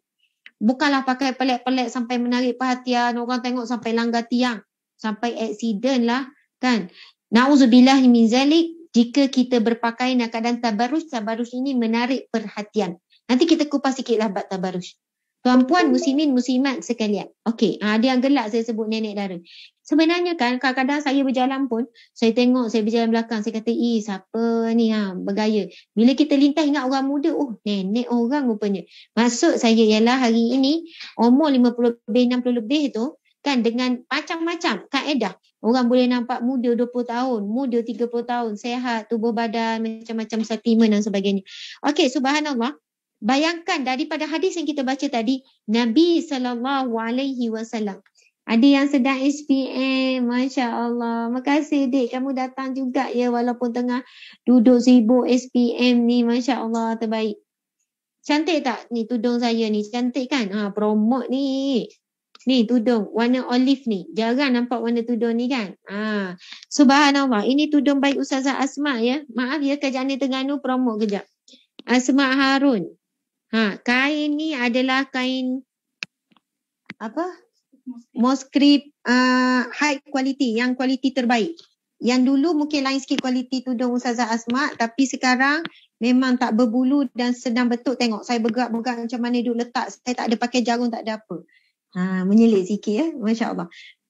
Bukanlah pakai pelik-pelik sampai menarik perhatian, orang tengok sampai langgar tiang, sampai aksiden lah kan. Na'udzubillah min zalik, jika kita berpakaian dalam keadaan tabarruj ini menarik perhatian. Nanti kita kupas sikitlah bab tabarruj. Tuan-puan muslimin muslimat sekalian. Okey, dia yang gelak saya sebut nenek dara. Sebenarnya kan kadang-kadang saya berjalan pun, saya tengok, saya berjalan belakang, saya kata, siapa ni bergaya. Bila kita lintas ingat orang muda, nenek orang rupanya. Maksud saya ialah hari ini umur 50 lebih, 60 lebih tu kan dengan macam-macam kaedah. Orang boleh nampak muda 20 tahun, muda 30 tahun, sehat, tubuh badan, macam-macam supplement dan sebagainya. Okey, subhanallah. Bayangkan daripada hadis yang kita baca tadi, Nabi SAW. Ada yang sedang SPM, Masya Allah. Makasih dek, kamu datang juga ya walaupun tengah duduk sibuk SPM ni. Masya Allah, terbaik. Cantik tak ni tudung saya ni? Cantik kan? Promote ni. Ni tudung warna olive ni. Jarang nampak warna tudung ni kan? Subhanallah, ini tudung baik Ustazah Asma ya. Maaf ya, kerjaan Terengganu promo kejap. Asma Harun. Kain ni adalah kain apa? Moskrip high quality, yang kualiti terbaik. Yang dulu mungkin lain sikit kualiti tudung Ustazah Asma, tapi sekarang memang tak berbulu dan sedang betul. Tengok saya bergerak-bergerak macam mana duduk letak. Saya tak ada pakai jarum, tak ada apa. Menyelit sikit ya, Masya Allah.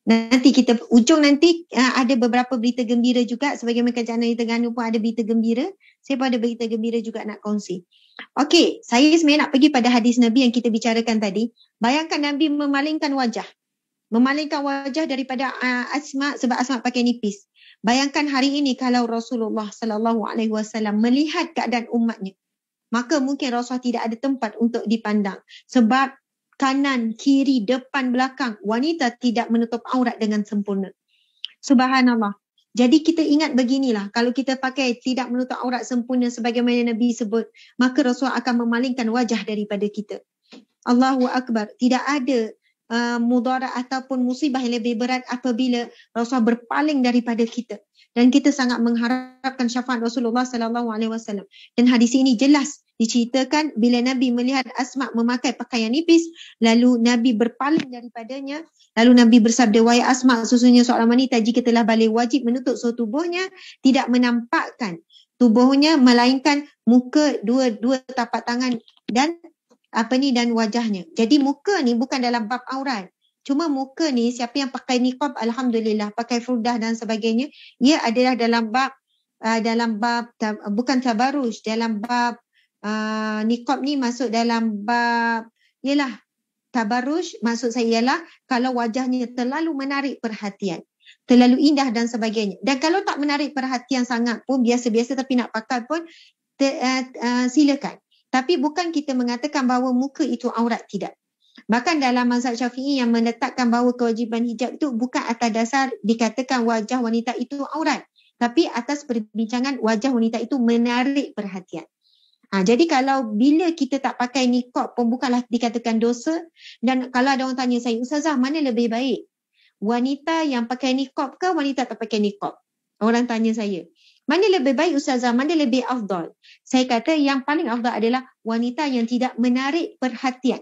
Nanti kita ujung nanti ada beberapa berita gembira juga. Sebagaimana kerajaan Terengganu pun ada berita gembira. Saya pun ada berita gembira juga nak kongsi. Okey, saya sebenarnya nak pergi pada hadis Nabi yang kita bicarakan tadi. Bayangkan Nabi memalingkan wajah. Memalingkan wajah daripada Asma sebab Asma pakai nipis. Bayangkan hari ini kalau Rasulullah SAW melihat keadaan umatnya, maka mungkin Rasulullah tidak ada tempat untuk dipandang. Sebab kanan, kiri, depan, belakang, wanita tidak menutup aurat dengan sempurna. Subhanallah. Jadi kita ingat beginilah, kalau kita pakai tidak menutup aurat sempurna sebagaimana Nabi sebut, maka Rasulullah akan memalingkan wajah daripada kita. Allahu Akbar. Tidak ada mudarat ataupun musibah yang lebih berat apabila Rasulullah berpaling daripada kita. Dan kita sangat mengharapkan syafaat Rasulullah SAW. Dan hadis ini jelas diceritakan bila Nabi melihat Asma memakai pakaian nipis, lalu Nabi berpaling daripadanya, lalu Nabi bersabda, wahai Asma, sesungguhnya seorang wanita jika telah balik wajib menutup seluruh tubuhnya, tidak menampakkan tubuhnya melainkan muka, dua tapak tangan dan dan wajahnya. Jadi muka ni bukan dalam bab aurat. Cuma muka ni siapa yang pakai niqab, alhamdulillah, pakai furdah dan sebagainya, ia adalah dalam bab bukan tabaruj, dalam bab niqab ni masuk dalam bab ialah tabaruj. Maksud saya ialah kalau wajahnya terlalu menarik perhatian, terlalu indah dan sebagainya. Dan kalau tak menarik perhatian sangat pun, biasa-biasa tapi nak pakai pun silakan. Tapi bukan kita mengatakan bahawa muka itu aurat, tidak. Bahkan dalam mazhab Syafi'i yang menetapkan bahawa kewajiban hijab itu bukan atas dasar dikatakan wajah wanita itu aurat, tapi atas perbincangan wajah wanita itu menarik perhatian. Jadi kalau bila kita tak pakai niqab pun bukanlah dikatakan dosa. Dan kalau ada orang tanya saya, Ustazah, mana lebih baik? Wanita yang pakai niqab ke wanita tak pakai niqab? Orang tanya saya. Mana lebih baik Ustazah? Mana lebih afdal? Saya kata yang paling afdal adalah wanita yang tidak menarik perhatian.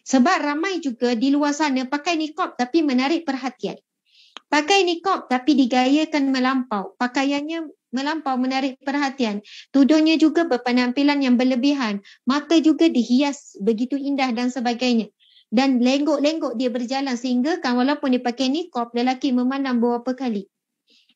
Sebab ramai juga di luar sana pakai niqab tapi menarik perhatian. Pakai niqab tapi digayakan melampau. Pakaiannya melampau, menarik perhatian. Tudungnya juga berpenampilan yang berlebihan. Mata juga dihias begitu indah dan sebagainya. Dan lenggok-lenggok dia berjalan sehingga kan walaupun dia pakai niqab, lelaki memandang beberapa kali.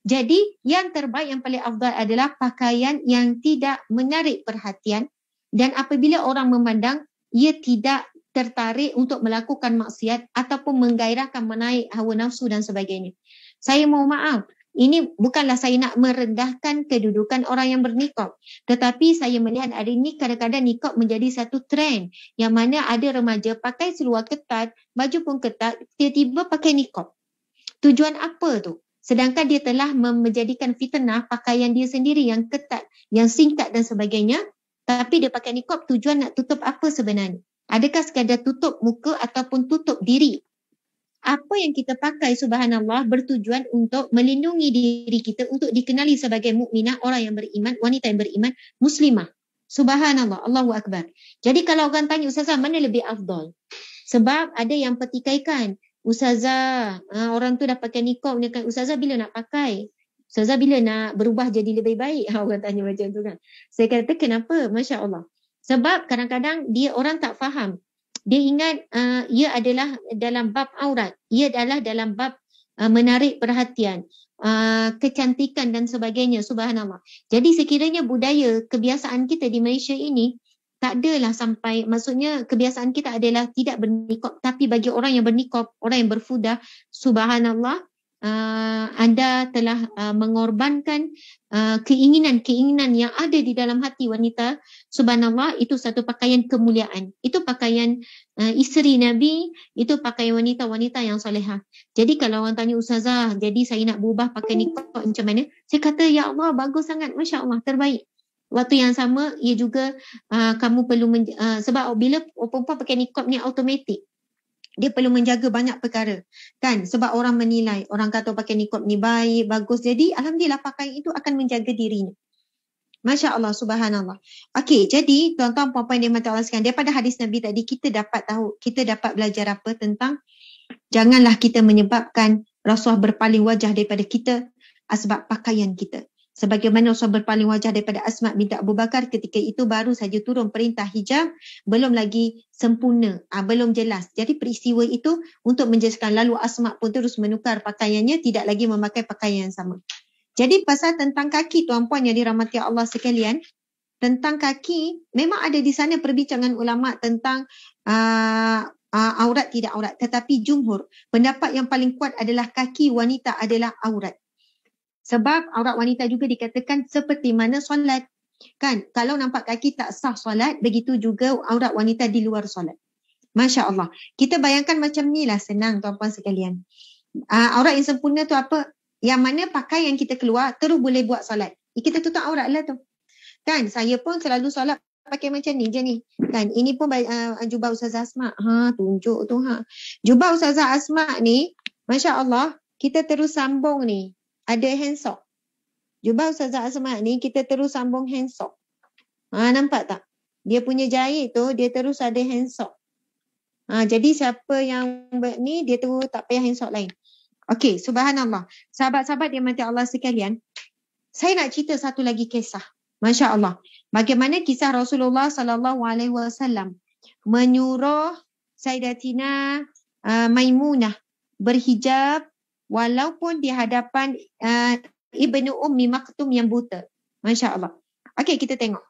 Jadi yang terbaik, yang paling afdal adalah pakaian yang tidak menarik perhatian dan apabila orang memandang, ia tidak tertarik untuk melakukan maksiat ataupun menggairahkan menaik hawa nafsu dan sebagainya. Saya mohon maaf, ini bukanlah saya nak merendahkan kedudukan orang yang berniqab. Tetapi saya melihat hari ini kadang-kadang niqab menjadi satu trend yang mana ada remaja pakai seluar ketat, baju pun ketat, tiba-tiba pakai niqab. Tujuan apa tu? Sedangkan dia telah menjadikan fitnah pakaian dia sendiri yang ketat, yang singkat dan sebagainya. Tapi dia pakai niqab tujuan nak tutup apa sebenarnya? Adakah sekadar tutup muka ataupun tutup diri? Apa yang kita pakai subhanallah bertujuan untuk melindungi diri kita untuk dikenali sebagai mukminah, orang yang beriman, wanita yang beriman, muslimah. Subhanallah, Allahu Akbar. Jadi kalau orang tanya, Ustazah, mana lebih afdal? Sebab ada yang pertikaikan. Ustazah, orang tu dah pakai niqab, dia kata, Ustazah bila nak pakai? Ustazah bila nak berubah jadi lebih baik? Orang tanya macam tu kan. Saya kata, kenapa? Masya Allah. Sebab kadang-kadang dia orang tak faham. Dia ingat ia adalah dalam bab aurat. Ia adalah dalam bab menarik perhatian, kecantikan dan sebagainya. Subhanallah. Jadi sekiranya budaya, kebiasaan kita di Malaysia ini, tak adalah sampai, maksudnya kebiasaan kita adalah tidak berniqab. Tapi bagi orang yang berniqab, orang yang berfudah, subhanallah, anda telah mengorbankan keinginan-keinginan yang ada di dalam hati wanita. Subhanallah, itu satu pakaian kemuliaan. Itu pakaian isteri Nabi, itu pakaian wanita-wanita yang solehah. Jadi kalau orang tanya, Ustazah, jadi saya nak berubah pakai niqab macam mana? Saya kata, ya Allah, bagus sangat, Masya Allah, terbaik. Waktu yang sama, ia juga kamu perlu sebab bila perempuan pakai niqab ni automatik. Dia perlu menjaga banyak perkara. Kan? Sebab orang menilai. Orang kata pakai niqab ni baik, bagus. Jadi alhamdulillah pakaian itu akan menjaga dirinya. Masya Allah, subhanallah. Okey, jadi tuan-tuan puan-puan yang dirahmati Allah sekalian, daripada hadis Nabi tadi kita dapat tahu, kita dapat belajar apa tentang janganlah kita menyebabkan Rasulullah berpaling wajah daripada kita sebab pakaian kita. Sebagaimana Rasulullah berpaling wajah daripada Asma binti Abu Bakar ketika itu baru saja turun perintah hijab, belum lagi sempurna, belum jelas. Jadi peristiwa itu untuk menjelaskan, lalu Asma pun terus menukar pakaiannya, tidak lagi memakai pakaian yang sama. Jadi pasal tentang kaki tuan-puan yang dirahmati Allah sekalian, tentang kaki memang ada di sana perbincangan ulama tentang aurat tidak aurat. Tetapi jumhur, pendapat yang paling kuat adalah kaki wanita adalah aurat. Sebab aurat wanita juga dikatakan seperti mana solat. Kan? Kalau nampak kaki tak sah solat, begitu juga aurat wanita di luar solat. Masya Allah. Kita bayangkan macam ni lah, senang tuan-puan sekalian. Aurat yang sempurna tu apa? Yang mana pakaian kita keluar terus boleh buat solat. Kita tutup aurat lah tu. Kan? Saya pun selalu solat pakai macam ni je ni. Kan? Ini pun jubah Ustazah Asma. Tunjuk tu. Jubah Ustazah Asma ni, Masya Allah, kita terus sambung ni. Ada handsock. Jubah Ustazah Asma ni kita terus sambung handsock. Nampak tak? Dia punya jahit tu, dia terus ada handsock. Jadi siapa yang ni, dia tu tak payah handsock lain. Okey, subhanallah. Sahabat-sahabat yang dirahmati Allah sekalian, saya nak cerita satu lagi kisah. Masya Allah. Bagaimana kisah Rasulullah SAW menyuruh Sayyidatina Maimunah berhijab walaupun di hadapan Ibnu Ummi Maktum yang buta. Masya Allah. Okey, kita tengok.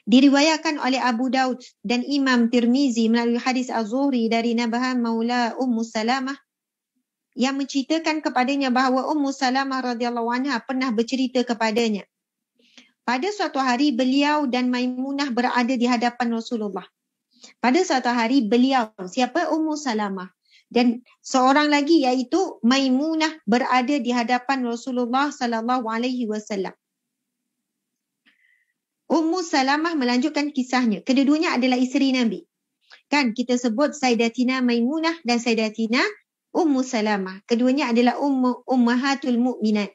Diriwayatkan oleh Abu Daud dan Imam Tirmizi melalui hadis Az-Zuhri dari Nabahan Maula Ummu Salamah yang menceritakan kepadanya bahawa Ummu Salamah radhiyallahu anha pernah bercerita kepadanya. Pada suatu hari beliau dan Maimunah berada di hadapan Rasulullah. Pada suatu hari beliau, siapa? Ummu Salamah. Dan seorang lagi iaitu Maimunah berada di hadapan Rasulullah sallallahu alaihi wasallam. Ummu Salamah melanjutkan kisahnya. Kedua-duanya adalah isteri Nabi. Kan kita sebut Sayyidatina Maimunah dan Sayyidatina Ummu Salamah. Keduanya adalah ummahatul mu'minat.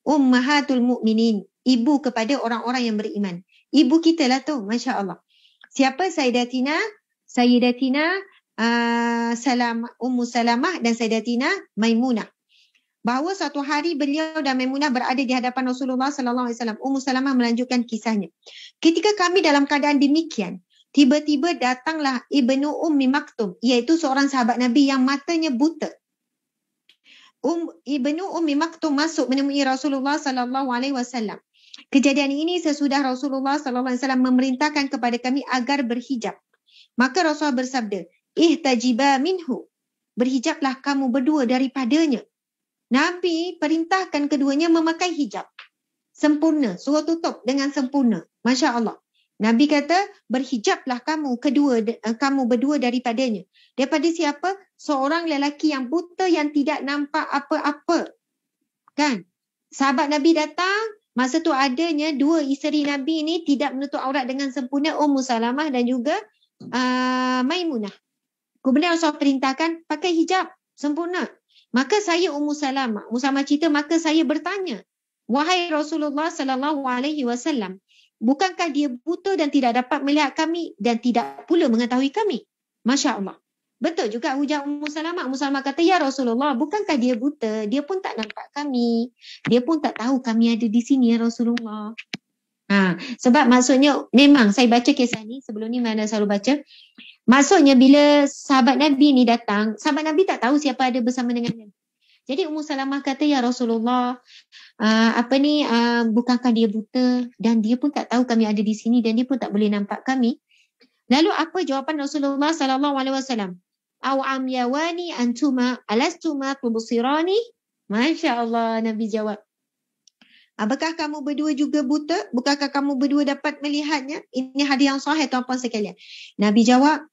Ummahatul mu'minin. Ibu kepada orang-orang yang beriman. Ibu kita lah tu, Masya Allah. Siapa? Sayyidatina Ummu Salamah dan Sayyidatina Maimunah. Bahawa suatu hari beliau dan Maimunah berada di hadapan Rasulullah SAW. Ummu Salamah melanjutkan kisahnya. Ketika kami dalam keadaan demikian, tiba-tiba datanglah Ibnu Ummi Maktum, iaitu seorang sahabat Nabi yang matanya buta. Ibnu Ummi Maktum masuk menemui Rasulullah SAW. Kejadian ini sesudah Rasulullah SAW memerintahkan kepada kami agar berhijab. Maka Rasulullah bersabda, ihtajiba minhu. Berhijablah kamu berdua daripadanya. Nabi perintahkan keduanya memakai hijab. Sempurna, suruh tutup dengan sempurna. Masya Allah. Nabi kata, berhijablah kamu berdua daripadanya. Daripada siapa? Seorang lelaki yang buta yang tidak nampak apa-apa. Kan? Sahabat Nabi datang, masa tu adanya dua isteri Nabi ni tidak menutup aurat dengan sempurna, Ummu Salamah dan juga Maimunah. Kemudian Rasulullah perintahkan pakai hijab sempurna. Maka saya Ummu Salamah cerita, maka saya bertanya, wahai Rasulullah sallallahu alaihi wasallam, bukankah dia buta dan tidak dapat melihat kami dan tidak pula mengetahui kami? Masya Allah. Betul juga ujar Ummu Salamah. Ummu Salamah kata, ya Rasulullah, bukankah dia buta? Dia pun tak nampak kami. Dia pun tak tahu kami ada di sini, ya Rasulullah. Sebab maksudnya, memang saya baca kisah ni, sebelum ni mana selalu baca. Maksudnya bila sahabat Nabi ni datang, sahabat Nabi tak tahu siapa ada bersama dengan Nabi. Jadi Ummu Salamah kata, ya Rasulullah, bukankah dia buta dan dia pun tak tahu kami ada di sini dan dia pun tak boleh nampak kami. Lalu apa jawapan Rasulullah sallallahu alaihi wasallam? Aw amyawani antuma alastuma tubsirani? Masya Allah, Nabi jawab. Apakah kamu berdua juga buta? Bukankah kamu berdua dapat melihatnya? Ini hadis yang sahih tuan-puan sekalian. Nabi jawab,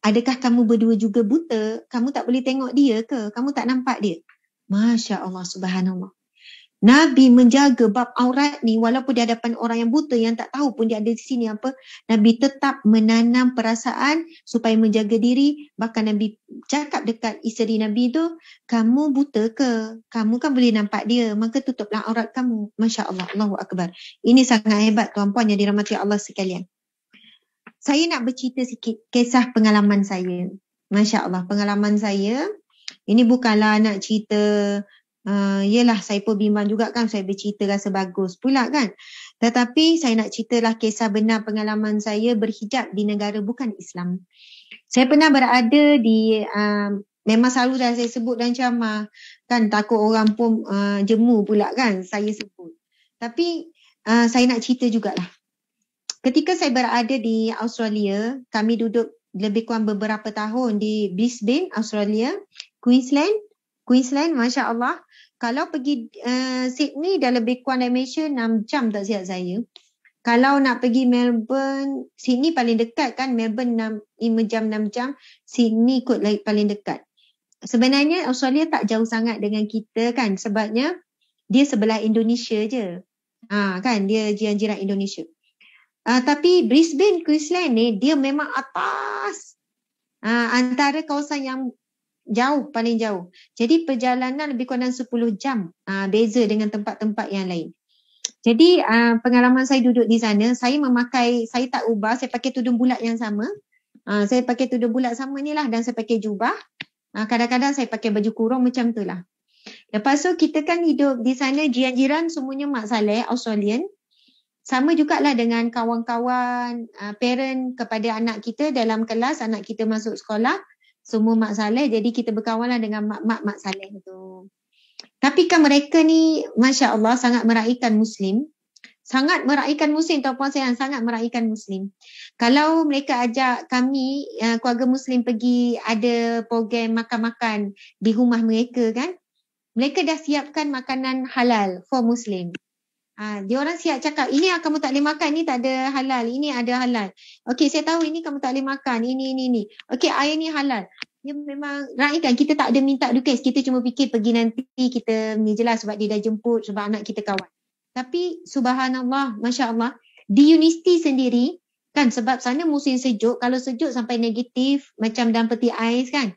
adakah kamu berdua juga buta? Kamu tak boleh tengok dia ke? Kamu tak nampak dia? Masya Allah, subhanallah. Nabi menjaga bab aurat ni walaupun di hadapan orang yang buta yang tak tahu pun dia ada di sini apa. Nabi tetap menanam perasaan supaya menjaga diri. Bahkan Nabi cakap dekat isteri Nabi tu, kamu buta ke? Kamu kan boleh nampak dia, maka tutuplah aurat kamu. Masya Allah, Allahu Akbar. Ini sangat hebat tuan-puan yang dirahmati Allah sekalian. Saya nak bercerita sikit kisah pengalaman saya. Masya Allah, pengalaman saya. Ini bukanlah nak cerita yelah saya pun bimbang juga kan, saya bercerita rasa bagus pula kan. Tetapi saya nak ceritalah kisah benar pengalaman saya berhijab di negara bukan Islam. Saya pernah berada di, memang selalu dah saya sebut dan ceramah kan, takut orang pun jemu pula kan saya sebut. Tapi saya nak cerita jugalah. Ketika saya berada di Australia, kami duduk lebih kurang beberapa tahun di Brisbane, Australia, Queensland, Masya Allah. Kalau pergi Sydney dah lebih kurang dari Malaysia 6 jam tak silap saya. Kalau nak pergi Melbourne, Sydney paling dekat kan, Melbourne 5 jam, 6 jam, Sydney kot paling dekat. Sebenarnya Australia tak jauh sangat dengan kita kan, sebabnya dia sebelah Indonesia je. Kan, dia jiran-jiran Indonesia. Tapi Brisbane, Queensland ni, dia memang atas. Antara kawasan yang jauh, paling jauh. Jadi perjalanan lebih kurang 10 jam beza dengan tempat-tempat yang lain. Jadi pengalaman saya duduk di sana, saya tak ubah, saya pakai tudung bulat yang sama. Saya pakai tudung bulat sama ni lah dan saya pakai jubah. Kadang-kadang saya pakai baju kurung macam tu lah. Lepas tu kita kan hidup di sana, jiran-jiran semuanya mak saleh, Australian. Sama jugalah dengan kawan-kawan, parent kepada anak kita dalam kelas, anak kita masuk sekolah. Semua mak saleh, jadi kita berkawanlah dengan mak saleh tu. Tapi kan mereka ni, Masya Allah, sangat meraihkan Muslim. Sangat meraihkan Muslim, tuan-puan sayang, sangat meraihkan Muslim. Kalau mereka ajak kami, keluarga Muslim pergi ada program makan-makan di rumah mereka kan, mereka dah siapkan makanan halal for Muslim. Dia orang siap cakap, ini kamu tak boleh makan, ini tak ada halal, ini ada halal. Okey, saya tahu ini kamu tak boleh makan, ini. Okey, air ni halal. Dia memang raihkan, kita tak ada minta request, kita cuma fikir pergi nanti, kita ni jelas sebab dia dah jemput, sebab anak kita kawan. Tapi subhanallah, Masya Allah, di universiti sendiri, kan sebab sana musim sejuk, kalau sejuk sampai negatif, macam dalam peti ais kan.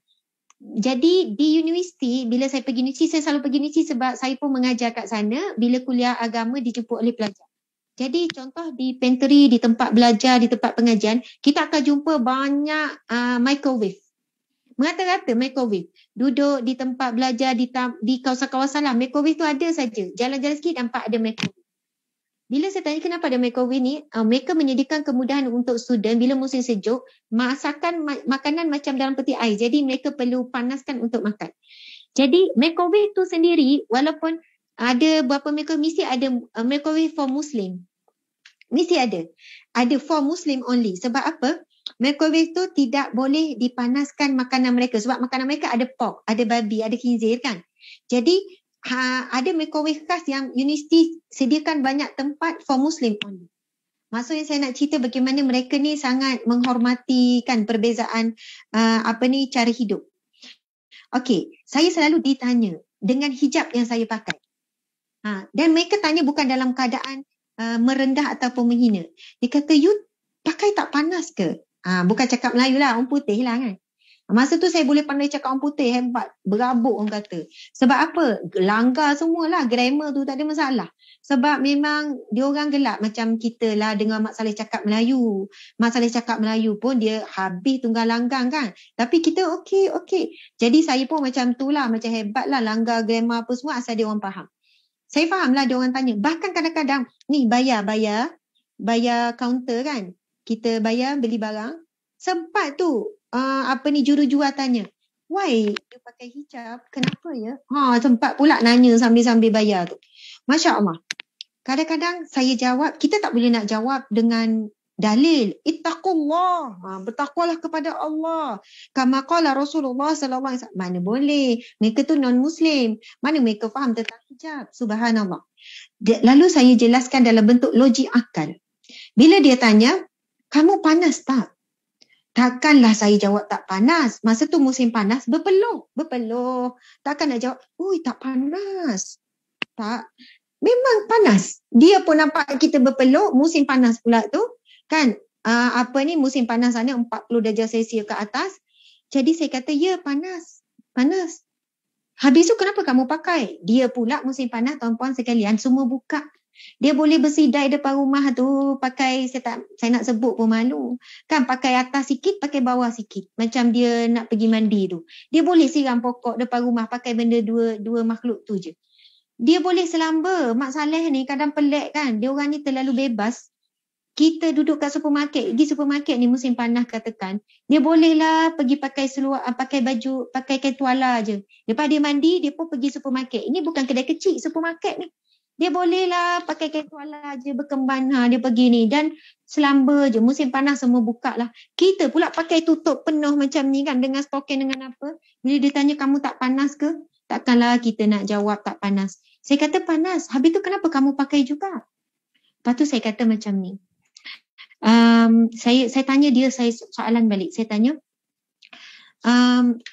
Jadi di universiti, bila saya pergi universiti, saya selalu pergi universiti sebab saya pun mengajar kat sana. Bila kuliah agama dijemput oleh pelajar. Jadi contoh di pantry, di tempat belajar, di tempat pengajian, kita akan jumpa banyak microwave. Mengata-kata microwave. Duduk di tempat belajar, di kawasan-kawasan lah. Microwave tu ada saja. Jalan-jalan sikit nampak ada microwave. Bila saya tanya kenapa ada microwave ni, mereka menyediakan kemudahan untuk student bila musim sejuk, masakan makanan macam dalam peti ais. Jadi mereka perlu panaskan untuk makan. Jadi microwave tu sendiri, walaupun ada berapa microwave, mesti ada microwave for Muslim. Mesti ada. Ada for Muslim only. Sebab apa? Microwave tu tidak boleh dipanaskan makanan mereka. Sebab makanan mereka ada pork, ada babi, ada khinzir kan. Jadi ada microwave khas yang universiti sediakan banyak tempat for Muslim only. Maksudnya saya nak cerita bagaimana mereka ni sangat menghormati kan perbezaan cara hidup. Okey, saya selalu ditanya dengan hijab yang saya pakai. Dan mereka tanya bukan dalam keadaan merendah ataupun menghina. Dia kata, you pakai tak panas ke? Bukan cakap Melayu lah, orang putih lah kan. Masa tu saya boleh pandai cakap orang putih, hebat, berabuk orang kata. Sebab apa? Langgar semualah, grammar tu tak ada masalah. Sebab memang dia orang gelap macam kita lah dengan Mak Saleh cakap Melayu. Mak Saleh cakap Melayu pun dia habis tunggal langgang kan. Tapi kita okey. Jadi saya pun macam tu lah, macam hebat lah langgar grammar apa semua asal dia orang faham. Saya faham lah dia orang tanya. Bahkan kadang-kadang, ni bayar kaunter kan. Kita bayar beli barang. Sempat tu, jurujual tanya, why dia pakai hijab? Kenapa ya? Sempat pula nanya sambil-sambil bayar tu. Masya Allah. Kadang-kadang saya jawab, kita tak boleh nak jawab dengan dalil. Ittaqullah. Bertakwalah kepada Allah. Kama qala Rasulullah sallallahu alaihi wasallam. Mana boleh? Mereka tu non-Muslim. Mana mereka faham tentang hijab? Subhanallah. Lalu saya jelaskan dalam bentuk logik akal. Bila dia tanya, kamu panas tak? Takkanlah saya jawab tak panas. Masa tu musim panas, berpeluh. Takkan nak jawab, tak panas. Tak. memang panas. Dia pun nampak kita berpeluk, musim panas pula tu. Kan, musim panas sana 40 darjah Celsius ke atas. Jadi saya kata, ya panas. Habis tu kenapa kamu pakai? Dia pula musim panas, tuan-puan sekalian, semua buka. Dia boleh bersidai depan rumah tu pakai, saya nak sebut pun malu. Kan pakai atas sikit, pakai bawah sikit. Macam dia nak pergi mandi tu. Dia boleh siram pokok depan rumah pakai benda dua makhluk tu je. Dia boleh selamba. Mak Saleh ni kadang pelik kan. Dia orang ni terlalu bebas. Kita duduk kat supermarket, pergi supermarket ni musim panas katakan, dia bolehlah pergi pakai seluar, pakai baju, pakai kain tuala je. Lepas dia mandi, dia pun pergi supermarket. Ini bukan kedai kecil, supermarket ni. Dia bolehlah pakai kain tuala je, berkemban, dia pergi ni. Dan selamba je, musim panas semua buka lah. Kita pula pakai tutup penuh macam ni kan, dengan stokin dengan apa. Bila dia tanya kamu tak panas ke? Takkanlah kita nak jawab tak panas. Saya kata panas, habis tu kenapa kamu pakai juga? Lepas tu saya kata macam ni. Saya tanya dia, saya soalan balik. Saya tanya,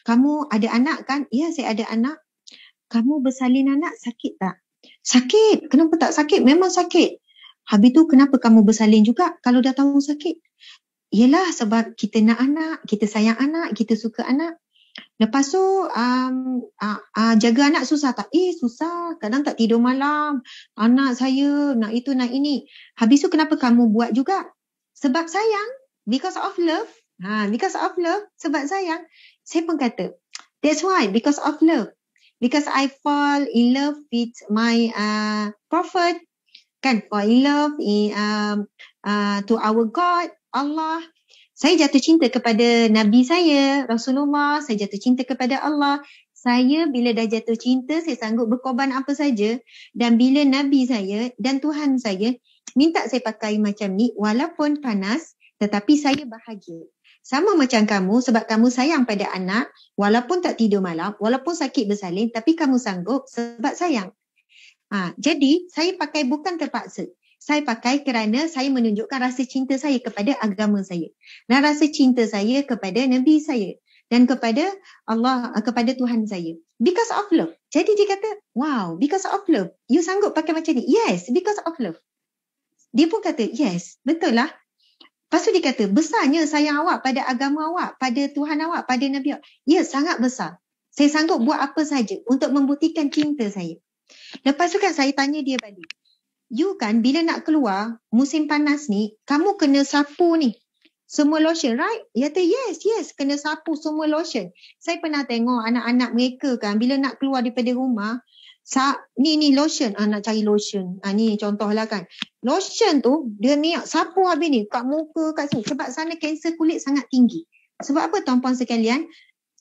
kamu ada anak kan? Ya, saya ada anak. Kamu bersalin anak sakit tak? Sakit. Kenapa tak sakit? Memang sakit. Habis tu kenapa kamu bersalin juga kalau dah tahu sakit? Yelah, sebab kita nak anak, kita sayang anak, kita suka anak. Lepas tu jaga anak susah tak? Susah. Kadang tak tidur malam. Anak saya nak itu nak ini. Habis tu kenapa kamu buat juga? Sebab sayang. Because of love. Because of love. Sebab sayang. Saya pun kata, that's why. Because of love. Because I fall in love with my prophet. Kan? Fall in love to our God, Allah. Saya jatuh cinta kepada Nabi saya, Rasulullah. Saya jatuh cinta kepada Allah. Saya bila dah jatuh cinta, saya sanggup berkorban apa saja. Dan bila Nabi saya dan Tuhan saya minta saya pakai macam ni, walaupun panas, tetapi saya bahagia. Sama macam kamu, sebab kamu sayang pada anak, walaupun tak tidur malam, walaupun sakit bersalin, tapi kamu sanggup sebab sayang. Jadi, saya pakai bukan terpaksa. Saya pakai kerana saya menunjukkan rasa cinta saya kepada agama saya. Dan rasa cinta saya kepada Nabi saya. Dan kepada Allah, kepada Tuhan saya. Because of love. Jadi dia kata, wow, because of love. You sanggup pakai macam ni? Yes, because of love. Dia pun kata, yes, betul lah. Lepas tu dia kata, besarnya sayang awak pada agama awak, pada Tuhan awak, pada Nabi awak. Ya, sangat besar. Saya sanggup buat apa saja untuk membuktikan cinta saya. Lepas tu kan saya tanya dia balik. You kan bila nak keluar musim panas ni, kamu kena sapu ni. Semua lotion, right? Dia kata, yes, kena sapu semua lotion. Saya pernah tengok anak-anak mereka kan, bila nak keluar daripada rumah, ni lotion, nak cari lotion. Ni contohlah kan. Lotion tu, dia ni sapu habis ni, kat muka, kat sini. Sebab sana kanser kulit sangat tinggi. Sebab apa tuan-puan sekalian?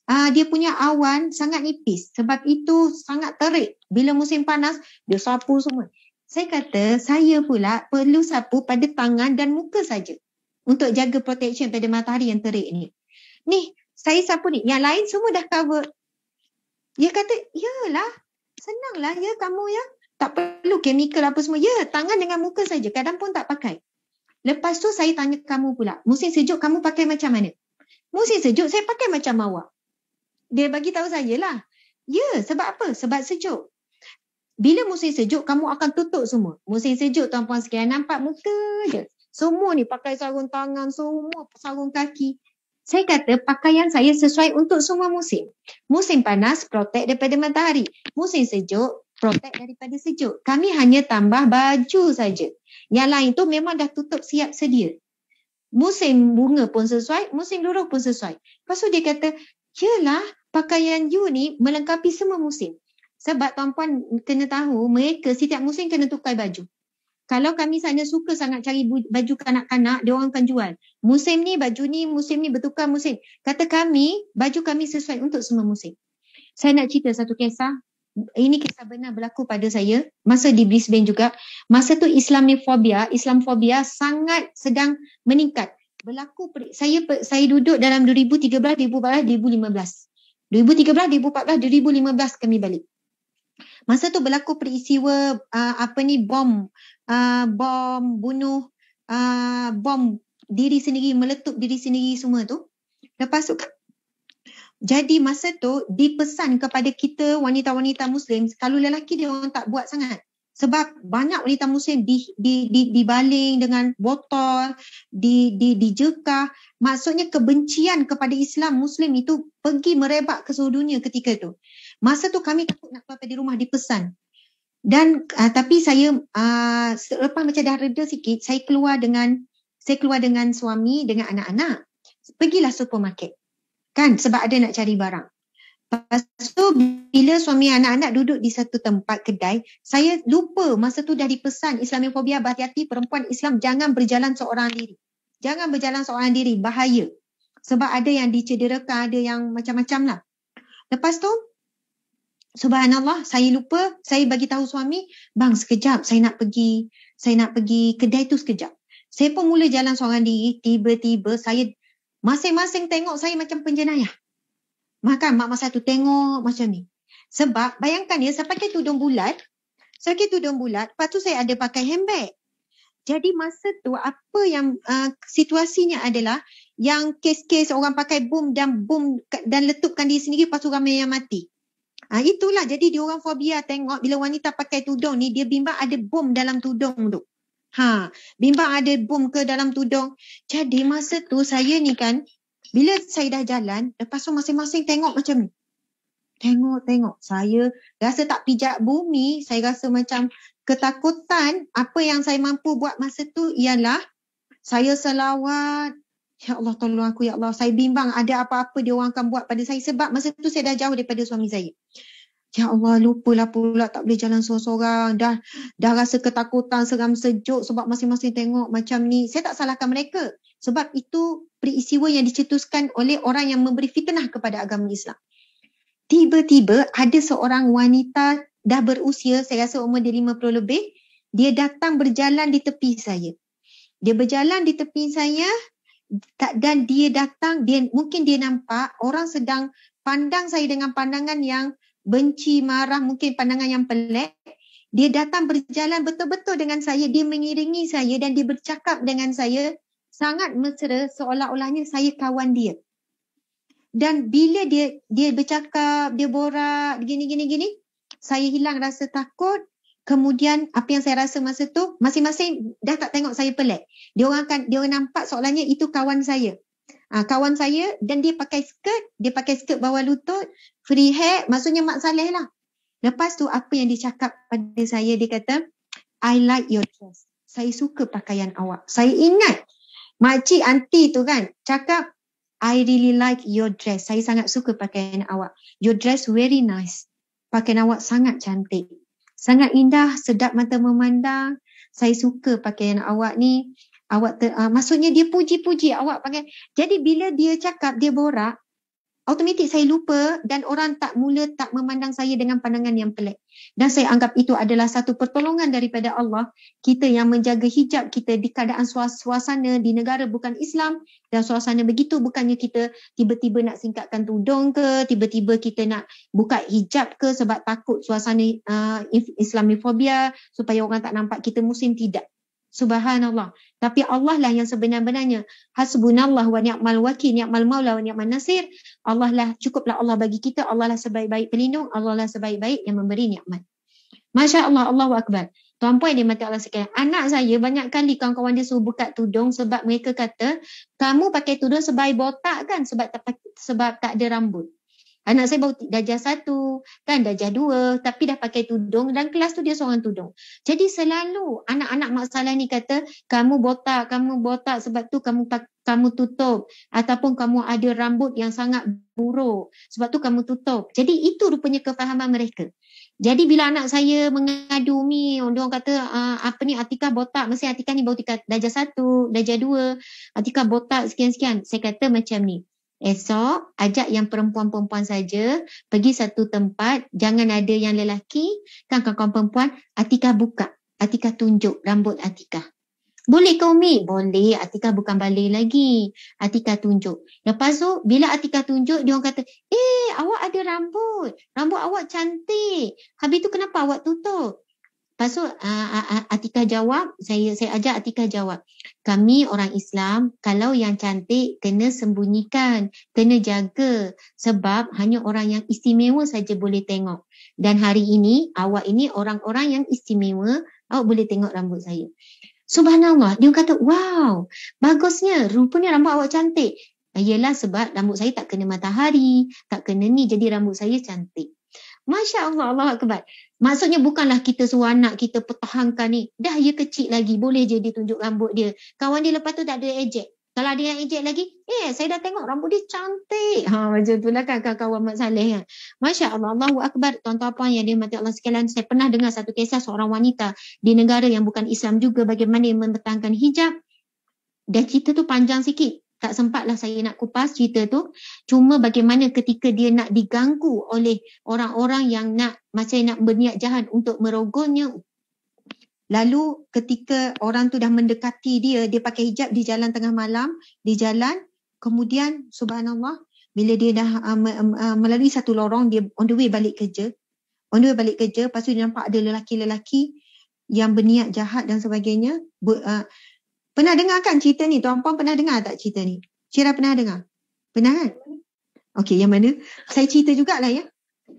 Dia punya awan sangat nipis. Sebab itu sangat terik. Bila musim panas, dia sapu semua. Saya kata, saya pula perlu sapu pada tangan dan muka saja untuk jaga protection pada matahari yang terik ni. Ni, saya sapu ni. Yang lain semua dah cover. Dia kata, yalah, senanglah ya kamu ya. Tak perlu chemical apa semua. Ya, tangan dengan muka saja. Kadang pun tak pakai. Lepas tu saya tanya kamu pula, musim sejuk kamu pakai macam mana? Musim sejuk saya pakai macam awak. Dia bagi tahu saya lah. Ya, sebab apa? Sebab sejuk. Bila musim sejuk, kamu akan tutup semua. Musim sejuk, tuan-puan sekalian, nampak muka je. Semua ni pakai sarung tangan, semua sarung kaki. Saya kata pakaian saya sesuai untuk semua musim. Musim panas, protect daripada matahari. Musim sejuk, protect daripada sejuk. Kami hanya tambah baju saja. Yang lain tu memang dah tutup siap sedia. Musim bunga pun sesuai, musim luruh pun sesuai. Lepas tu dia kata, yelah, pakaian you ni melengkapi semua musim. Sebab tuan-puan kena tahu, mereka setiap musim kena tukar baju. Kalau kami sana suka sangat cari baju kanak-kanak, dia orang akan jual. Musim ni, baju ni, musim ni bertukar musim. Kata kami, baju kami sesuai untuk semua musim. Saya nak cerita satu kisah. Ini kisah benar berlaku pada saya. Masa di Brisbane juga. Masa tu Islamofobia sangat sedang meningkat. Berlaku, saya duduk dalam 2013, 2014, 2015. 2013, 2014, 2015 kami balik. Masa tu berlaku peristiwa bom bunuh, bom diri sendiri, meletup diri sendiri semua tu. Lepas tu jadi masa tu dipesan kepada kita wanita-wanita Muslim, kalau lelaki dia orang tak buat sangat. Sebab banyak wanita muslim dibaling dengan botol, dijekah. Maksudnya kebencian kepada Islam Muslim itu pergi merebak ke seluruh dunia ketika itu. Masa tu kami takut nak sampai di rumah dipesan. Dan tapi saya selepas macam dah reda sikit, saya keluar dengan suami, dengan anak-anak. Pergilah supermarket. Kan, sebab ada nak cari barang. Lepas tu bila suami anak-anak duduk di satu tempat kedai, saya lupa masa tu dah dipesan Islamofobia, berhati-hati perempuan Islam jangan berjalan seorang diri. Jangan berjalan seorang diri, bahaya. Sebab ada yang dicederakan, ada yang macam-macam lah. Lepas tu, subhanallah, saya lupa, saya bagi tahu suami, bang sekejap saya nak pergi kedai tu sekejap. Saya pun mula jalan seorang diri, tiba-tiba saya masing-masing tengok saya macam penjenayah. Makan mak masa tu tengok macam ni. Sebab bayangkan ya, saya pakai tudung bulat, lepas tu saya ada pakai handbag. Jadi masa tu apa yang situasinya adalah yang kes-kes orang pakai bom dan letupkan diri sendiri, lepas tu ramai yang mati. Itulah jadi dia orang fobia tengok bila wanita pakai tudung ni, dia bimbang ada bom dalam tudung tu. Bimbang ada bom ke dalam tudung. Jadi masa tu saya ni kan, bila saya dah jalan, lepas tu masing-masing tengok macam ni. Tengok. Saya rasa tak pijak bumi. Saya rasa macam ketakutan. Apa yang saya mampu buat masa tu ialah saya selawat. Ya Allah, tolong aku ya Allah. Saya bimbang ada apa-apa dia orang akan buat pada saya. Sebab masa tu saya dah jauh daripada suami saya. Ya Allah, lupalah pula tak boleh jalan seorang-seorang. Dah rasa ketakutan, seram sejuk sebab masing-masing tengok macam ni. Saya tak salahkan mereka. Sebab itu peristiwa yang dicetuskan oleh orang yang memberi fitnah kepada agama Islam. Tiba-tiba ada seorang wanita dah berusia, saya rasa umur dia 50 lebih. Dia datang berjalan di tepi saya. Dia berjalan di tepi saya dan dia datang, mungkin dia nampak orang sedang pandang saya dengan pandangan yang benci, marah, mungkin pandangan yang pelik. Dia datang berjalan betul-betul dengan saya, dia mengiringi saya dan dia bercakap dengan saya sangat mesra, seolah-olahnya saya kawan dia. Dan bila dia bercakap, dia borak, gini, saya hilang rasa takut. Kemudian apa yang saya rasa masa tu, masing-masing dah tak tengok saya pelik. Dia orang nampak seolahnya itu kawan saya. Kawan saya dan dia pakai skirt bawah lutut, free hair, maksudnya Mak Saleh lah. Lepas tu apa yang dia cakap pada saya, dia kata, I like your dress. Saya suka pakaian awak. Saya ingat makcik aunty tu kan cakap, I really like your dress. Saya sangat suka pakaian awak. Your dress very nice. Pakaian awak sangat cantik. Sangat indah, sedap mata memandang. Saya suka pakaian awak ni. Maksudnya dia puji-puji awak pakai. Jadi bila dia cakap, dia borak, automatik saya lupa dan orang tak memandang saya dengan pandangan yang pelik. Dan saya anggap itu adalah satu pertolongan daripada Allah. Kita yang menjaga hijab kita di keadaan suasana di negara bukan Islam. Dan suasana begitu bukannya kita tiba-tiba nak singkatkan tudung ke, tiba-tiba kita nak buka hijab ke sebab takut suasana Islamofobia supaya orang tak nampak kita Muslim, tidak. Subhanallah. Tapi Allah lah yang sebenar-benarnya. Hasbunallah wa ni'mal wakil, ni'mal maula wa ni'mal nasir. Allah lah, cukuplah Allah bagi kita. Allah lah sebaik-baik pelindung. Allah lah sebaik-baik yang memberi nikmat. Masya Allah, Allahu Akbar. Tuan-puan yang mati Allah sekalian. Anak saya banyak kali kawan-kawan dia suruh buka tudung sebab mereka kata, kamu pakai tudung sebaik botak kan sebab tak ada rambut. Anak saya baru darjah 1, kan darjah 2, tapi dah pakai tudung dan kelas tu dia seorang tudung. Jadi selalu anak-anak Mak Saleh ni kata, kamu botak sebab tu kamu tutup. Ataupun kamu ada rambut yang sangat buruk, sebab tu kamu tutup. Jadi itu rupanya kefahaman mereka. Jadi bila anak saya mengadu Mi, orang kata Atikah botak, mesti Atikah ni baru darjah 1, darjah 2, Atikah botak sekian-sekian. Saya kata macam ni. Esok ajak yang perempuan-perempuan saja pergi satu tempat, jangan ada yang lelaki, kan kawan-kawan perempuan, Atikah buka, Atikah tunjuk rambut Atikah. Boleh ke Umi? Boleh, Atikah bukan balik lagi, Atikah tunjuk. Lepas tu bila Atikah tunjuk, dia orang kata, awak ada rambut awak cantik, habis tu kenapa awak tutup? Lepas tu Atikah jawab, saya ajak Atikah jawab, kami orang Islam, kalau yang cantik kena sembunyikan, kena jaga, sebab hanya orang yang istimewa saja boleh tengok. Dan hari ini, awak ini orang-orang yang istimewa, awak boleh tengok rambut saya. Subhanallah, dia kata, wow, bagusnya, rupanya rambut awak cantik. Yelah sebab rambut saya tak kena matahari, tak kena ni, jadi rambut saya cantik. Masya Allah, Allah Akbar. Maksudnya bukanlah kita suruh anak kita pertahankan ni. Dah dia kecil lagi, boleh je dia tunjuk rambut dia. Kawan dia lepas tu tak ada ejek. Kalau ada yang ejek lagi, saya dah tengok rambut dia cantik. Macam tu lah kan kawan Mat Saleh kan. Masya Allah, Allahu Akbar. Tuan-tuan puan yang dirahmati Allah sekalian, saya pernah dengar satu kisah seorang wanita di negara yang bukan Islam juga bagaimana dia mempertahankan hijab. Dan cerita tu panjang sikit. Tak sempatlah saya nak kupas cerita tu. Cuma bagaimana ketika dia nak diganggu oleh orang-orang yang macam nak berniat jahat untuk merogolnya. Lalu ketika orang tu dah mendekati dia pakai hijab di jalan tengah malam, di jalan. Kemudian subhanallah, bila dia dah melalui satu lorong, dia on the way balik kerja. Lepas tu dia nampak ada lelaki-lelaki yang berniat jahat dan sebagainya. Pernah dengar kan cerita ni? Tuan-puan pernah dengar tak cerita ni? Syirah pernah dengar? Pernah kan? Okey, yang mana? Saya cerita jugalah ya.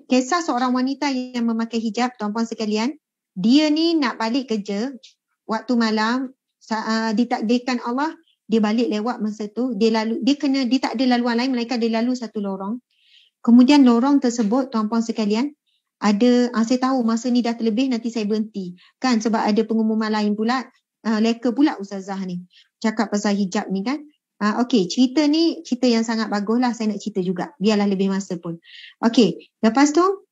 Kisah seorang wanita yang memakai hijab, tuan-puan sekalian. Dia ni nak balik kerja waktu malam, ditakdirkan Allah, dia balik lewat masa tu. Dia tak ada laluan lain, melainkan dia lalu satu lorong. Kemudian lorong tersebut, tuan-puan sekalian, saya tahu masa ni dah terlebih, nanti saya berhenti. Kan sebab ada pengumuman lain pula. Leka pula Ustazah ni cakap pasal hijab ni kan. Okey, cerita ni cerita yang sangat bagus lah, saya nak cerita juga biarlah lebih masa pun. Okey, lepas tu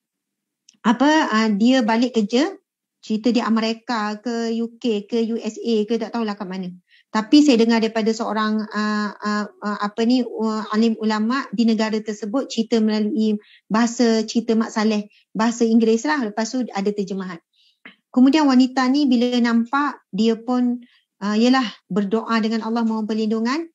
dia balik kerja, cerita di Amerika ke UK ke USA ke tak tahulah kat mana. Tapi saya dengar daripada seorang alim ulama di negara tersebut, cerita melalui bahasa cerita Mak Saleh, bahasa Inggeris lah, lepas tu ada terjemahan. Kemudian wanita ni bila nampak, dia pun berdoa dengan Allah mohon perlindungan.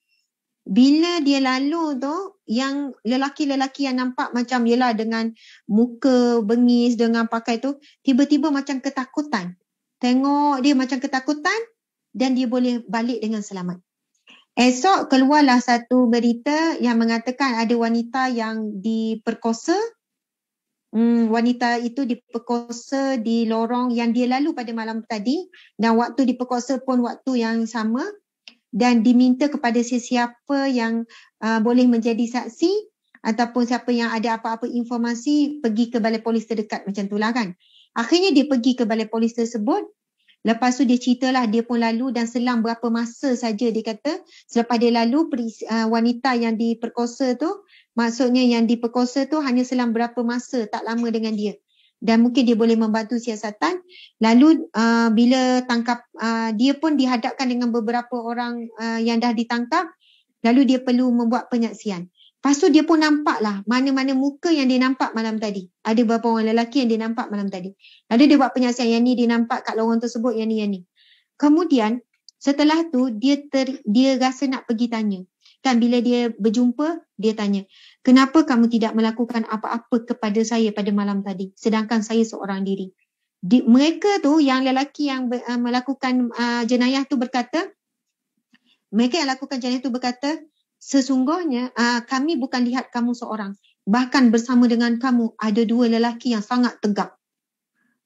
Bila dia lalu tu, yang lelaki-lelaki yang nampak macam dengan muka bengis, dengan pakai tu, tiba-tiba macam ketakutan. Tengok dia macam ketakutan dan dia boleh balik dengan selamat. Esok keluarlah satu berita yang mengatakan ada wanita yang diperkosa. Wanita itu diperkosa di lorong yang dia lalu pada malam tadi, dan waktu diperkosa pun waktu yang sama, dan diminta kepada sesiapa yang boleh menjadi saksi ataupun siapa yang ada apa-apa informasi pergi ke balai polis terdekat, macam itulah kan. Akhirnya dia pergi ke balai polis tersebut. Lepas tu dia ceritalah dia pun lalu, dan selang berapa masa saja dia kata selepas dia lalu, wanita yang diperkosa tu, maksudnya yang diperkosa tu hanya selang berapa masa, tak lama dengan dia. Dan mungkin dia boleh membantu siasatan. Lalu bila tangkap, dia pun dihadapkan dengan beberapa orang yang dah ditangkap. Lalu dia perlu membuat penyaksian. Lepas tu dia pun nampak lah mana-mana muka yang dia nampak malam tadi. Ada beberapa orang lelaki yang dia nampak malam tadi. Lalu dia buat penyaksian, yang ni dia nampak kat lorong tersebut, yang ni. Kemudian setelah tu dia rasa nak pergi tanya. Kan bila dia berjumpa, dia tanya, kenapa kamu tidak melakukan apa-apa kepada saya pada malam tadi, sedangkan saya seorang diri. Mereka tu, yang lelaki yang melakukan jenayah tu berkata, sesungguhnya kami bukan lihat kamu seorang. Bahkan bersama dengan kamu ada dua lelaki yang sangat tegap.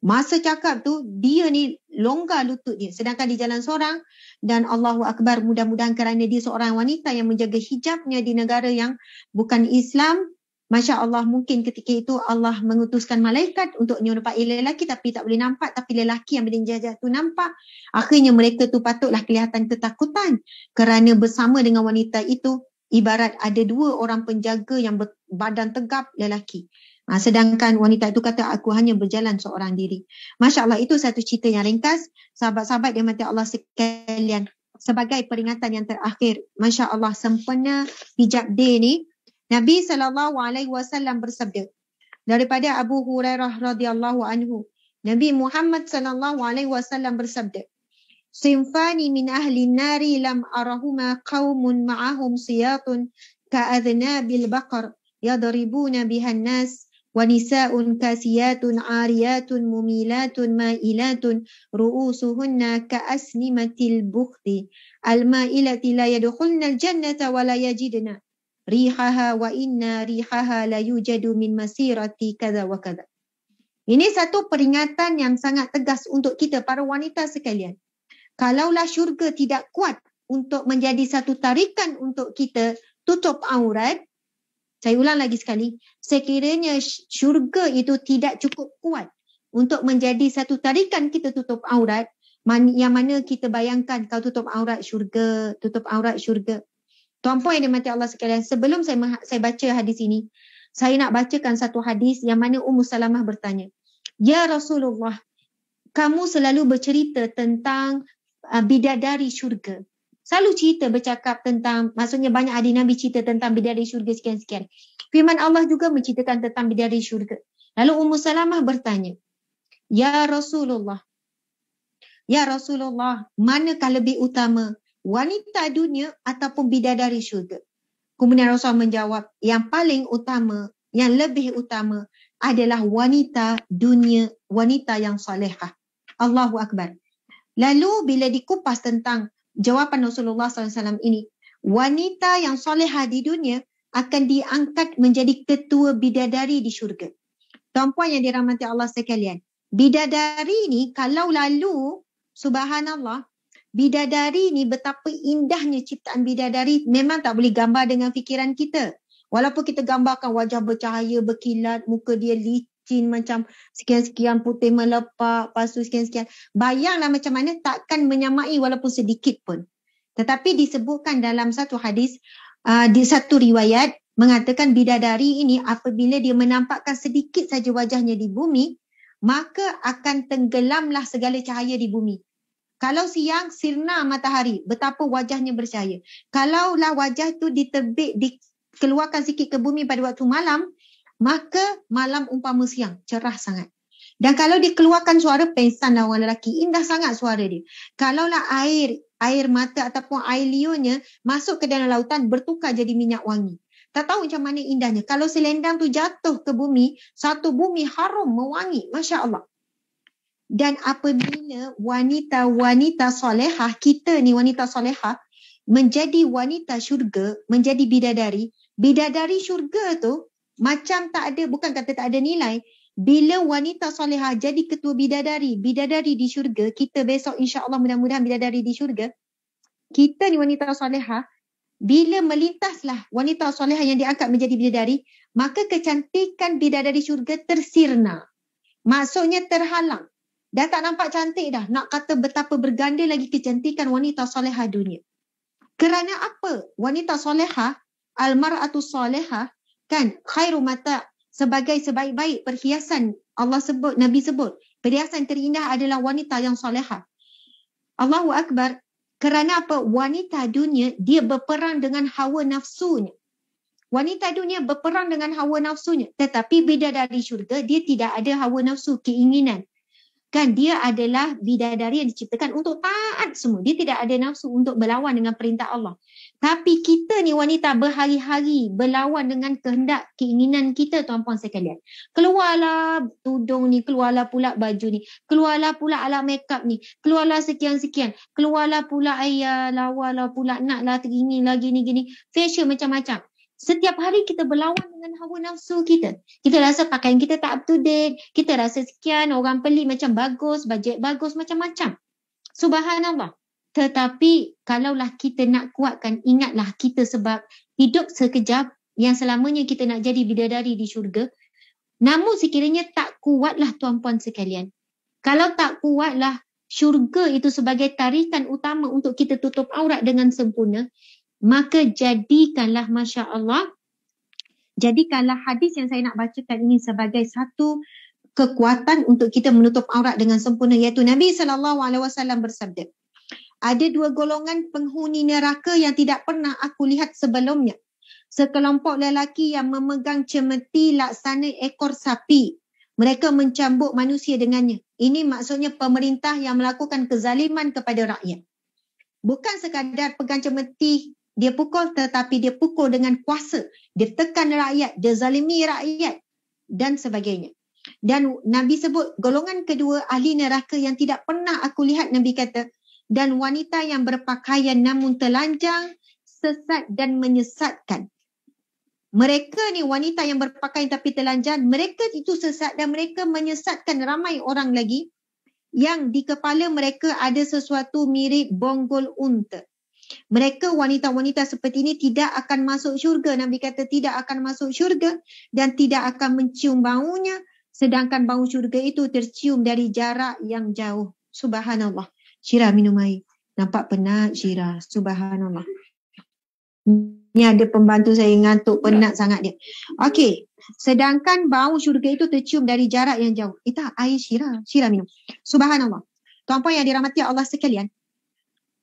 Masa cakap tu, dia ni longgar lutut dia. Sedangkan di jalan seorang. Dan Allahu Akbar, mudah-mudahan kerana dia seorang wanita yang menjaga hijabnya di negara yang bukan Islam. Masya Allah, mungkin ketika itu Allah mengutuskan malaikat untuk menyerupai lelaki tapi tak boleh nampak. Tapi lelaki yang berjaya tu nampak. Akhirnya mereka tu patutlah kelihatan ketakutan. Kerana bersama dengan wanita itu, ibarat ada dua orang penjaga yang berbadan tegap lelaki. Sedangkan wanita itu kata, aku hanya berjalan seorang diri. Masya Allah, itu satu cerita yang ringkas. Sahabat-sahabat yang dirahmati Allah sekalian, sebagai peringatan yang terakhir, Masya Allah, sempena hijab day ni, Nabi SAW bersabda, daripada Abu Hurairah radhiyallahu anhu, Nabi Muhammad SAW bersabda, Sinfani min ahli nari lam arahuma qawmun ma'ahum siyatun ka'adhnabil baqar yadribuna bihan nas wa nisa'un kasiyatun 'ariyatun mumilatun ma'ilatun ru'usuhunna ka'asnimatil bukhti al-ma'ilati la yadkhulna al-jannata wa la yajidna rihaha wa inna rihaha la yujadu min masirati kadza wa kadza. Ini satu peringatan yang sangat tegas untuk kita para wanita sekalian. Kalaulah syurga tidak kuat untuk menjadi satu tarikan untuk kita tutup aurat, saya ulang lagi sekali, sekiranya syurga itu tidak cukup kuat untuk menjadi satu tarikan kita tutup aurat, yang mana kita bayangkan kalau tutup aurat syurga, tutup aurat syurga. Tuan-puan yang dimati Allah sekalian, sebelum saya baca hadis ini, saya nak bacakan satu hadis yang mana Ummu Salamah bertanya, "Ya Rasulullah, kamu selalu bercerita tentang bidadari syurga. Selalu cerita bercakap tentang, maksudnya banyak hadis Nabi cerita tentang bidadari syurga sekian-sekian. Firman Allah juga menceritakan tentang bidadari syurga. Lalu Ummu Salamah bertanya, Ya Rasulullah, manakah lebih utama, wanita dunia ataupun bidadari syurga? Kemudian Rasul menjawab, yang paling utama, yang lebih utama adalah wanita dunia, wanita yang salihah. Allahu Akbar. Lalu bila dikupas tentang jawapan Rasulullah SAW ini, wanita yang salihah di dunia akan diangkat menjadi ketua bidadari di syurga. Tuan-puan yang dirahmati Allah sekalian, bidadari ni kalau lalu, subhanallah, bidadari ni betapa indahnya ciptaan bidadari, memang tak boleh gambar dengan fikiran kita. Walaupun kita gambarkan wajah bercahaya, berkilat, muka dia licin macam sekian-sekian putih melepak, lepas tu sekian-sekian. Bayanglah macam mana, takkan menyamai walaupun sedikit pun. Tetapi disebutkan dalam satu hadis, di satu riwayat, mengatakan bidadari ini apabila dia menampakkan sedikit saja wajahnya di bumi, maka akan tenggelamlah segala cahaya di bumi. Kalau siang, sirna matahari, betapa wajahnya bercahaya. Kalaulah wajah itu dikeluarkan sikit ke bumi pada waktu malam, maka malam umpama siang, cerah sangat. Dan kalau dikeluarkan suara, pengsan orang lelaki, indah sangat suara dia. Kalaulah air mata ataupun air liurnya masuk ke dalam lautan, bertukar jadi minyak wangi. Tak tahu macam mana indahnya. Kalau selendang tu jatuh ke bumi, satu bumi harum, mewangi. Masya Allah. Dan apabila wanita-wanita solehah, kita ni wanita solehah, menjadi wanita syurga, menjadi bidadari, bidadari syurga tu macam tak ada, bukan kata tak ada nilai. Bila wanita solehah jadi ketua bidadari di syurga, kita besok insya-Allah mudah-mudahan bidadari di syurga, kita ni wanita solehah, bila melintaslah wanita solehah yang diangkat menjadi bidadari, maka kecantikan bidadari syurga tersirna. Maksudnya terhalang. Dah tak nampak cantik dah. Nak kata betapa berganda lagi kecantikan wanita solehah dunia. Kerana apa? Wanita solehah, al-mar'atu solehah, kan, khairu mata, sebagai sebaik-baik perhiasan Allah sebut, Nabi sebut. Perhiasan terindah adalah wanita yang solehah. Allahu Akbar. Kerana apa? Wanita dunia, dia berperang dengan hawa nafsunya. Wanita dunia berperang dengan hawa nafsunya. Tetapi bidadari syurga, dia tidak ada hawa nafsu, keinginan. Kan dia adalah bidadari yang diciptakan untuk taat semua. Dia tidak ada nafsu untuk berlawan dengan perintah Allah. Tapi kita ni wanita berhari-hari berlawan dengan kehendak, keinginan kita, tuan-puan sekalian. Keluarlah tudung ni, keluarlah pula baju ni, keluarlah pula alat makeup ni, keluarlah sekian-sekian, keluarlah pula lawalah pula naklah gini lagi ni gini. Fashion macam-macam. Setiap hari kita berlawan dengan hawa nafsu kita. Kita rasa pakaian kita tak up to date. Kita rasa sekian, orang pelik macam bagus, bajet bagus, macam-macam. Subhanallah. Tetapi kalaulah kita nak kuatkan, ingatlah kita sebab hidup sekejap yang selamanya kita nak jadi bidadari di syurga. Namun sekiranya tak kuatlah tuan-puan sekalian. Kalau tak kuatlah syurga itu sebagai tarikan utama untuk kita tutup aurat dengan sempurna, maka jadikanlah, Masya Allah, jadikanlah hadis yang saya nak bacakan ini sebagai satu kekuatan untuk kita menutup aurat dengan sempurna, iaitu Nabi SAW bersabda, ada dua golongan penghuni neraka yang tidak pernah aku lihat sebelumnya. Sekelompok lelaki yang memegang cemeti laksana ekor sapi. Mereka mencambuk manusia dengannya. Ini maksudnya pemerintah yang melakukan kezaliman kepada rakyat. Bukan sekadar pegang cemeti, dia pukul, tetapi dia pukul dengan kuasa. Dia tekan rakyat, dia zalimi rakyat dan sebagainya. Dan Nabi sebut golongan kedua ahli neraka yang tidak pernah aku lihat, Nabi kata, dan wanita yang berpakaian namun telanjang, sesat dan menyesatkan. Mereka ni wanita yang berpakaian tapi telanjang, mereka itu sesat dan mereka menyesatkan ramai orang lagi yang di kepala mereka ada sesuatu mirip bonggol unta. Mereka wanita-wanita seperti ini tidak akan masuk syurga. Nabi kata tidak akan masuk syurga dan tidak akan mencium baunya, sedangkan bau syurga itu tercium dari jarak yang jauh. Subhanallah. Syirah minum air. Nampak penat Syirah. Subhanallah. Ni ada pembantu saya ngantuk, penat sangat dia. Okey. Sedangkan bau syurga itu tercium dari jarak yang jauh. Itu air Syirah. Syirah minum. Subhanallah. Tuan-puan yang dirahmati Allah sekalian.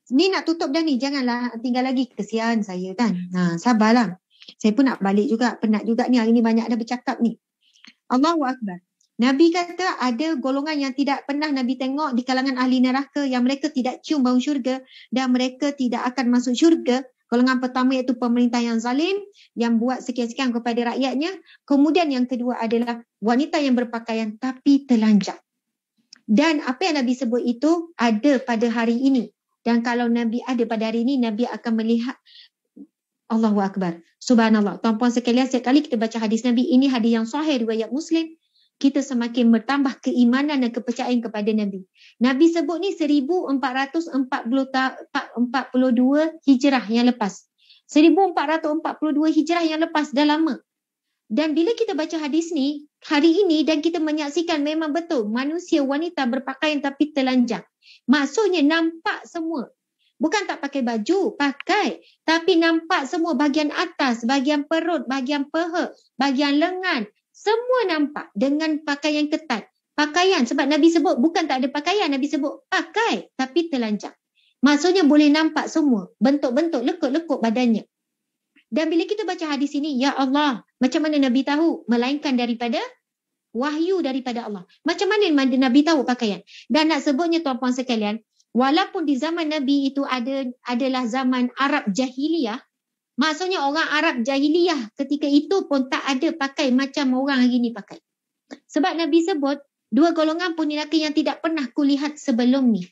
Ni nak tutup dah ni. Janganlah tinggal lagi. Kesian saya kan. Sabarlah. Saya pun nak balik juga. Penat juga ni. Hari ni banyak dah bercakap ni. Allahu Akbar. Nabi kata ada golongan yang tidak pernah Nabi tengok di kalangan ahli neraka yang mereka tidak cium bau syurga dan mereka tidak akan masuk syurga. Golongan pertama iaitu pemerintah yang zalim yang buat sekian-sekian kepada rakyatnya. Kemudian yang kedua adalah wanita yang berpakaian tapi telanjang. Dan apa yang Nabi sebut itu ada pada hari ini. Dan kalau Nabi ada pada hari ini, Nabi akan melihat. Allahu Akbar. Subhanallah. Tuan-puan sekalian, setiap kali kita baca hadis Nabi, ini hadis yang sahih riwayat Muslim, kita semakin bertambah keimanan dan kepercayaan kepada Nabi. Nabi sebut ni 1442 Hijrah yang lepas. 1442 Hijrah yang lepas, dah lama. Dan bila kita baca hadis ni, hari ini dan kita menyaksikan memang betul manusia wanita berpakaian tapi telanjang. Maksudnya nampak semua. Bukan tak pakai baju, pakai. Tapi nampak semua bahagian atas, bahagian perut, bahagian peha, bahagian lengan. Semua nampak dengan pakaian ketat. Pakaian, sebab Nabi sebut bukan tak ada pakaian. Nabi sebut pakai tapi telanjang. Maksudnya boleh nampak semua. Bentuk-bentuk, lekuk-lekuk badannya. Dan bila kita baca hadis ini, ya Allah, macam mana Nabi tahu? Melainkan daripada wahyu daripada Allah. Macam mana Nabi tahu pakaian? Dan nak sebutnya tuan-puan sekalian, walaupun di zaman Nabi itu adalah zaman Arab Jahiliyah, maksudnya orang Arab Jahiliyah ketika itu pun tak ada pakai macam orang hari ni pakai. Sebab Nabi sebut, dua golongan pun lelaki yang tidak pernah kulihat sebelum ni.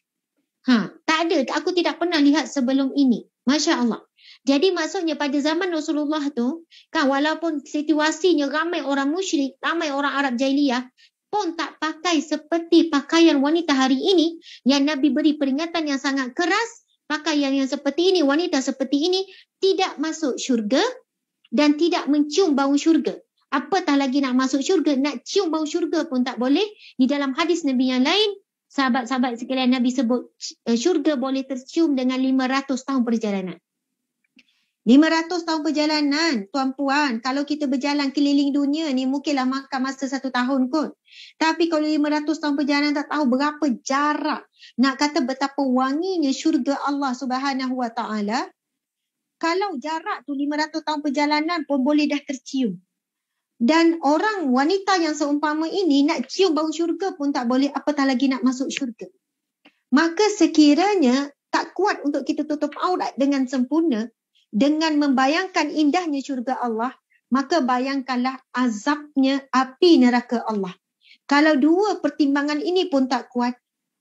Tak ada, aku tidak pernah lihat sebelum ini. Masya Allah. Jadi maksudnya pada zaman Rasulullah tu, kan walaupun situasinya ramai orang musyrik, ramai orang Arab Jahiliyah, pun tak pakai seperti pakaian wanita hari ini yang Nabi beri peringatan yang sangat keras. Pakaian yang seperti ini, wanita seperti ini tidak masuk syurga dan tidak mencium bau syurga. Apatah lagi nak masuk syurga, nak cium bau syurga pun tak boleh. Di dalam hadis Nabi yang lain, sahabat-sahabat sekalian, Nabi sebut syurga boleh tercium dengan 500 tahun perjalanan. 500 tahun perjalanan, tuan-puan. Kalau kita berjalan keliling dunia ni, mungkinlah makan masa 1 tahun kot. Tapi kalau 500 tahun perjalanan, tak tahu berapa jarak. Nak kata betapa wanginya syurga Allah Subhanahu Wa Taala. Kalau jarak tu 500 tahun perjalanan pun boleh dah tercium. Dan orang wanita yang seumpama ini nak cium bau syurga pun tak boleh, apatah lagi nak masuk syurga. Maka sekiranya tak kuat untuk kita tutup aurat dengan sempurna, dengan membayangkan indahnya syurga Allah, maka bayangkanlah azabnya api neraka Allah. Kalau dua pertimbangan ini pun tak kuat,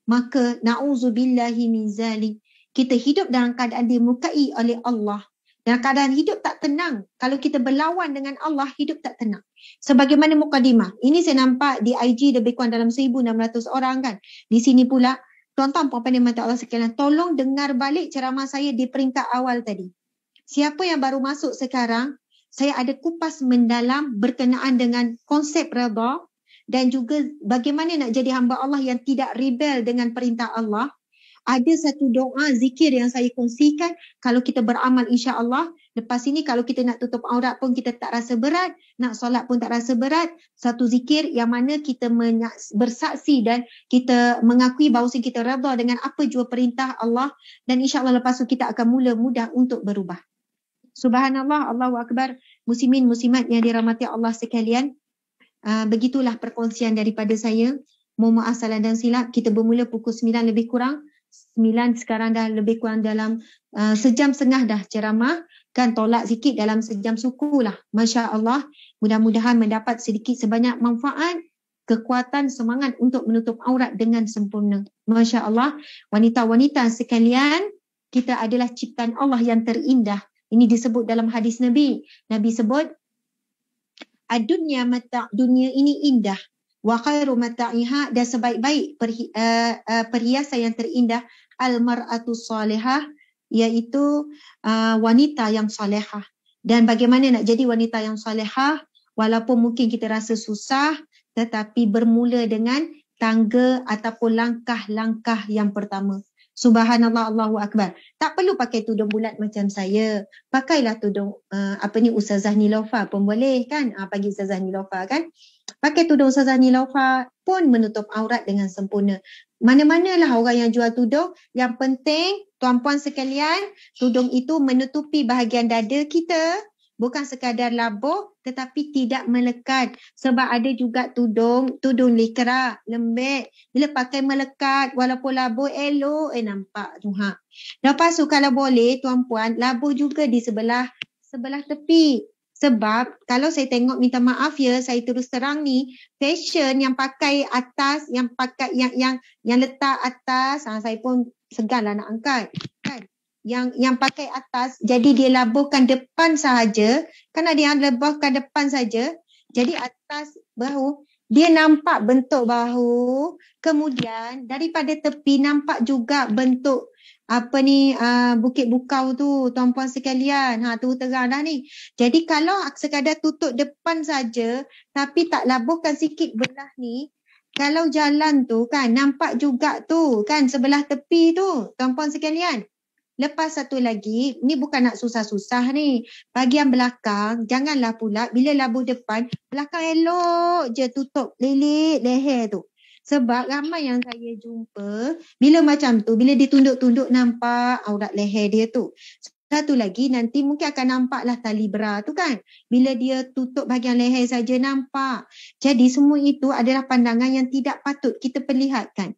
maka na'udzubillahi min zalik. Kita hidup dalam keadaan dimurkai oleh Allah. Dalam keadaan hidup tak tenang. Kalau kita berlawan dengan Allah, hidup tak tenang. Sebagaimana mukadimah. Ini saya nampak di IG lebih kurang dalam 1,600 orang kan. Di sini pula, tuan-tuan puan-puan yang mata Allah sekalian, tolong dengar balik ceramah saya di peringkat awal tadi. Siapa yang baru masuk sekarang, saya ada kupas mendalam berkenaan dengan konsep redha dan juga bagaimana nak jadi hamba Allah yang tidak rebel dengan perintah Allah. Ada satu doa zikir yang saya kongsikan, kalau kita beramal insya-Allah, lepas ini kalau kita nak tutup aurat pun kita tak rasa berat, nak solat pun tak rasa berat. Satu zikir yang mana kita bersaksi dan kita mengakui bahawa kita redha dengan apa jua perintah Allah, dan insya-Allah lepas tu kita akan mula mudah untuk berubah. Subhanallah, Allahu Akbar, muslimin muslimat yang dirahmati Allah sekalian. Begitulah perkongsian daripada saya. Mohon maaf salah dan silap. Kita bermula pukul 9 lebih kurang. 9 sekarang dah lebih kurang dalam sejam setengah dah ceramah. Kan tolak sikit dalam sejam suku lah. Masya Allah. Mudah-mudahan mendapat sedikit sebanyak manfaat, kekuatan, semangat untuk menutup aurat dengan sempurna. Masya Allah. Wanita-wanita sekalian, kita adalah ciptaan Allah yang terindah. Ini disebut dalam hadis Nabi. Nabi sebut, Ad-dunya mata', dunia ini indah. Wa khairu mata'iha, dan sebaik-baik perhiasan yang terindah al-mar'atu salihah, iaitu wanita yang salihah. Dan bagaimana nak jadi wanita yang salihah? Walaupun mungkin kita rasa susah, tetapi bermula dengan tangga ataupun langkah-langkah yang pertama. Subhanallah, Allahu Akbar. Tak perlu pakai tudung bulat macam saya. Pakailah tudung Ustazah Nilofa pun boleh kan? Pagi Ustazah Nilofa kan? Pakai tudung Ustazah Nilofa pun menutup aurat dengan sempurna. Mana-manalah orang yang jual tudung, yang penting tuan-puan sekalian, tudung itu menutupi bahagian dada kita. Bukan sekadar labuh tetapi tidak melekat. Sebab ada juga tudung likra, lembek. Bila pakai melekat walaupun labuh elok nampak tu. Lepas tu kalau boleh tuan-puan, labuh juga di sebelah tepi. Sebab kalau saya tengok, minta maaf ya, saya terus terang ni, fashion yang pakai atas, yang pakai yang letak atas, saya pun segan lah nak angkat kan. Yang pakai atas, jadi dia labuhkan depan sahaja. Kan ada yang labuhkan depan saja. Jadi atas bahu, dia nampak bentuk bahu. Kemudian daripada tepi nampak juga bentuk Bukit Bukau tu, tuan-puan sekalian. Tu terang dah ni. Jadi kalau sekadar tutup depan saja, tapi tak labuhkan sikit belah ni, kalau jalan tu kan, nampak juga tu kan, sebelah tepi tu, tuan-puan sekalian. Lepas satu lagi, ni bukan nak susah-susah ni. Bahagian belakang, janganlah pula bila labuh depan, belakang elok je tutup lilit leher tu. Sebab ramai yang saya jumpa, bila macam tu, bila ditunduk-tunduk nampak aurat leher dia tu. Satu lagi, nanti mungkin akan nampaklah tali bra tu kan. Bila dia tutup bahagian leher saja nampak. Jadi semua itu adalah pandangan yang tidak patut kita perlihatkan.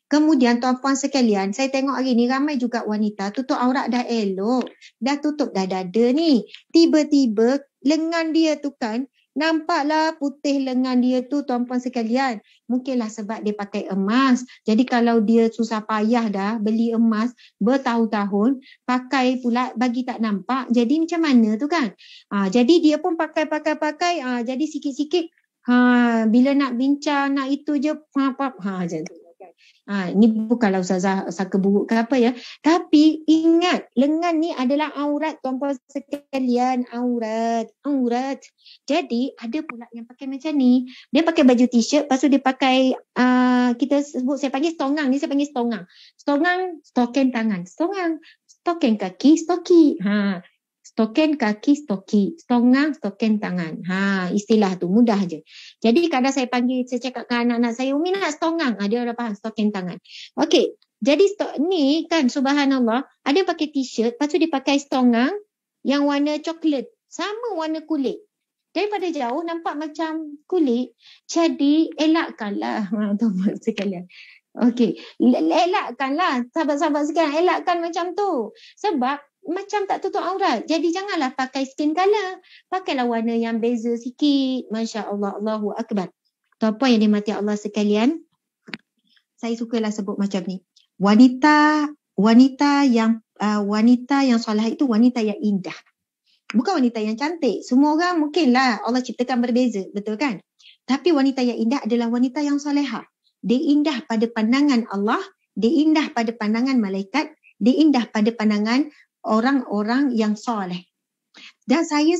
Kemudian tuan-puan sekalian, saya tengok hari ni ramai juga wanita tutup aurat dah elok. Dah tutup dah dada ni. Tiba-tiba lengan dia tu kan, nampaklah putih lengan dia tu tuan-puan sekalian. Mungkinlah sebab dia pakai emas. Jadi kalau dia susah payah dah beli emas bertahun-tahun, pakai pula bagi tak nampak. Jadi macam mana tu kan? Jadi dia pun pakai. Jadi sikit-sikit, bila nak bincang, nak itu je, macam tu. Ini bukanlah Ustazah sangka buruk ke apa ya. Tapi ingat, lengan ni adalah aurat tuan-puan sekalian. Aurat. Jadi ada pula yang pakai macam ni. Dia pakai baju t-shirt, lepas tu dia pakai, kita sebut, saya panggil stongang. Ni saya panggil stongang. Stongang, stoken tangan. Stongang, stoken kaki, stoki. Stoken kaki, stoki. Stongang, stoken tangan. Istilah tu mudah je. Jadi kadang saya panggil, saya cakap dengan anak-anak saya, Umi nak stongang. Dia dah faham, stoken tangan. Okey. Jadi ni kan subhanallah, ada pakai t-shirt, lepas tu dia pakai stongang yang warna coklat. Sama warna kulit. Daripada jauh nampak macam kulit. Jadi elakkanlah teman sekalian. Okey. Elakkanlah sahabat-sahabat sekalian. Elakkan macam tu. Sebab macam tak tutup aurat. Jadi janganlah pakai skin color. Pakailah warna yang beza sikit. Masya Allah, Allahu Akbar. Tuan-puan yang dimati Allah sekalian, saya sukalah sebut macam ni. Wanita yang soleh itu wanita yang indah. Bukan wanita yang cantik. Semua orang mungkinlah Allah ciptakan berbeza, betul kan? Tapi wanita yang indah adalah wanita yang solehah. Dia indah pada pandangan Allah, dia indah pada pandangan malaikat, dia indah pada pandangan orang-orang yang soleh. Dan saya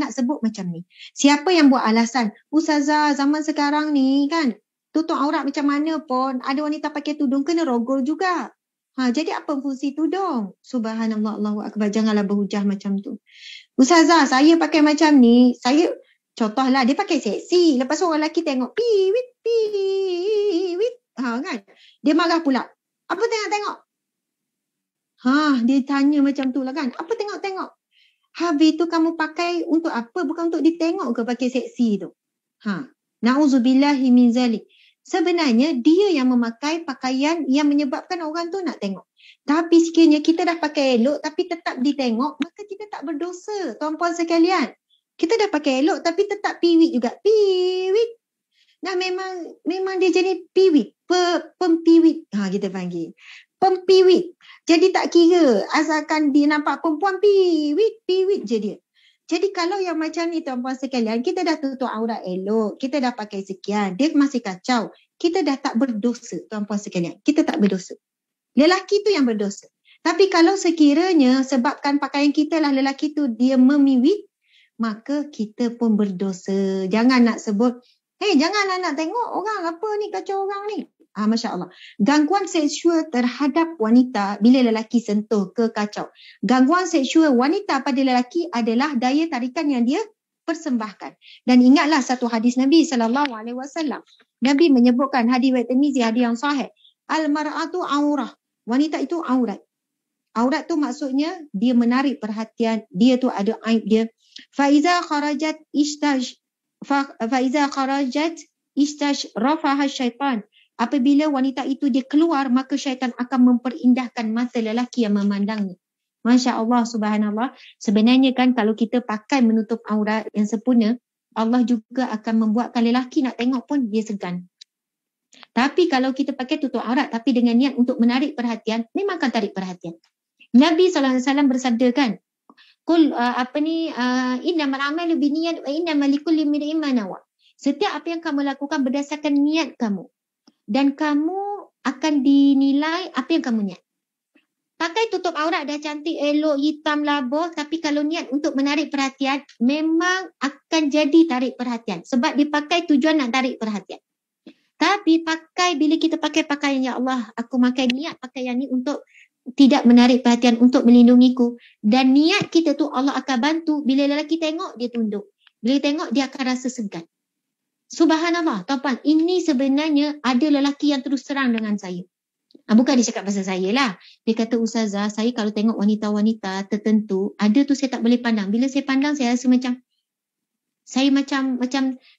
nak sebut macam ni. Siapa yang buat alasan, Ustazah zaman sekarang ni kan, tutup aurat macam mana pun, ada wanita pakai tudung kena rogol juga. Jadi apa fungsi tudung? Subhanallah, Allahu Akbar, janganlah berhujah macam tu. Ustazah, saya pakai macam ni, contohlah dia pakai seksi, lepas orang lelaki tengok, piwit, kan? Dia marah pula. Apa tengok-tengok? Dia tanya macam tu lah kan. Apa tengok-tengok? Habis tu kamu pakai untuk apa? Bukan untuk ditengok ke pakai seksi tu? Na'udzubillahi min zalik. Sebenarnya dia yang memakai pakaian yang menyebabkan orang tu nak tengok. Tapi sekiranya kita dah pakai elok tapi tetap ditengok, maka kita tak berdosa, tuan-puan sekalian. Kita dah pakai elok tapi tetap piwit juga. Piwit. Nah memang dia jenis piwit. Pempiwit. Kita panggil. Pempiwit. Jadi tak kira. Asalkan dia nampak perempuan piwit je dia. Jadi kalau yang macam ni tuan-puan sekalian, kita dah tutup aurat elok, kita dah pakai sekian, dia masih kacau, kita dah tak berdosa tuan-puan sekalian. Kita tak berdosa. Lelaki tu yang berdosa. Tapi kalau sekiranya sebabkan pakaian kita lah lelaki tu dia memiwit, maka kita pun berdosa. Jangan nak sebut, janganlah nak tengok orang apa ni, kacau orang ni. Masya Allah. Gangguan seksual terhadap wanita bila lelaki sentuh ke kacau. Gangguan seksual wanita pada lelaki adalah daya tarikan yang dia persembahkan. Dan ingatlah satu hadis Nabi SAW. Nabi menyebutkan hadis riwayat Tirmizi, hadis yang sahih. Al-mar'atu aurah. Wanita itu aurat. Aurat tu maksudnya dia menarik perhatian, dia tu ada aib dia. Faiza kharajat rafaha syaitan. Apabila wanita itu dia keluar, maka syaitan akan memperindahkan mata lelaki yang memandangnya. Masya Allah, subhanallah. Sebenarnya kan kalau kita pakai menutup aurat yang sempurna, Allah juga akan membuatkan lelaki nak tengok pun dia segan. Tapi kalau kita pakai tutup aurat tapi dengan niat untuk menarik perhatian, memang akan tarik perhatian. Nabi SAW bersabda kan, innamal a'malu binniyat wa innamal likulli imri'in ma nawa. Setiap apa yang kamu lakukan berdasarkan niat kamu. Dan kamu akan dinilai apa yang kamu niat. Pakai tutup aurat dah cantik, elok, hitam, labuh. Tapi kalau niat untuk menarik perhatian, memang akan jadi tarik perhatian. Sebab dipakai tujuan nak tarik perhatian. Tapi bila kita pakai pakaian, ya Allah, aku pakai niat pakaian ni untuk tidak menarik perhatian, untuk melindungiku. Dan niat kita tu Allah akan bantu. Bila lelaki tengok, dia tunduk. Bila tengok, dia akan rasa segan. Subhanallah, tuan-puan, ini sebenarnya ada lelaki yang terus terang dengan saya. Bukan dia cakap pasal saya lah. Dia kata, Ustazah, saya kalau tengok wanita-wanita tertentu, ada tu saya tak boleh pandang. Bila saya pandang, saya rasa macam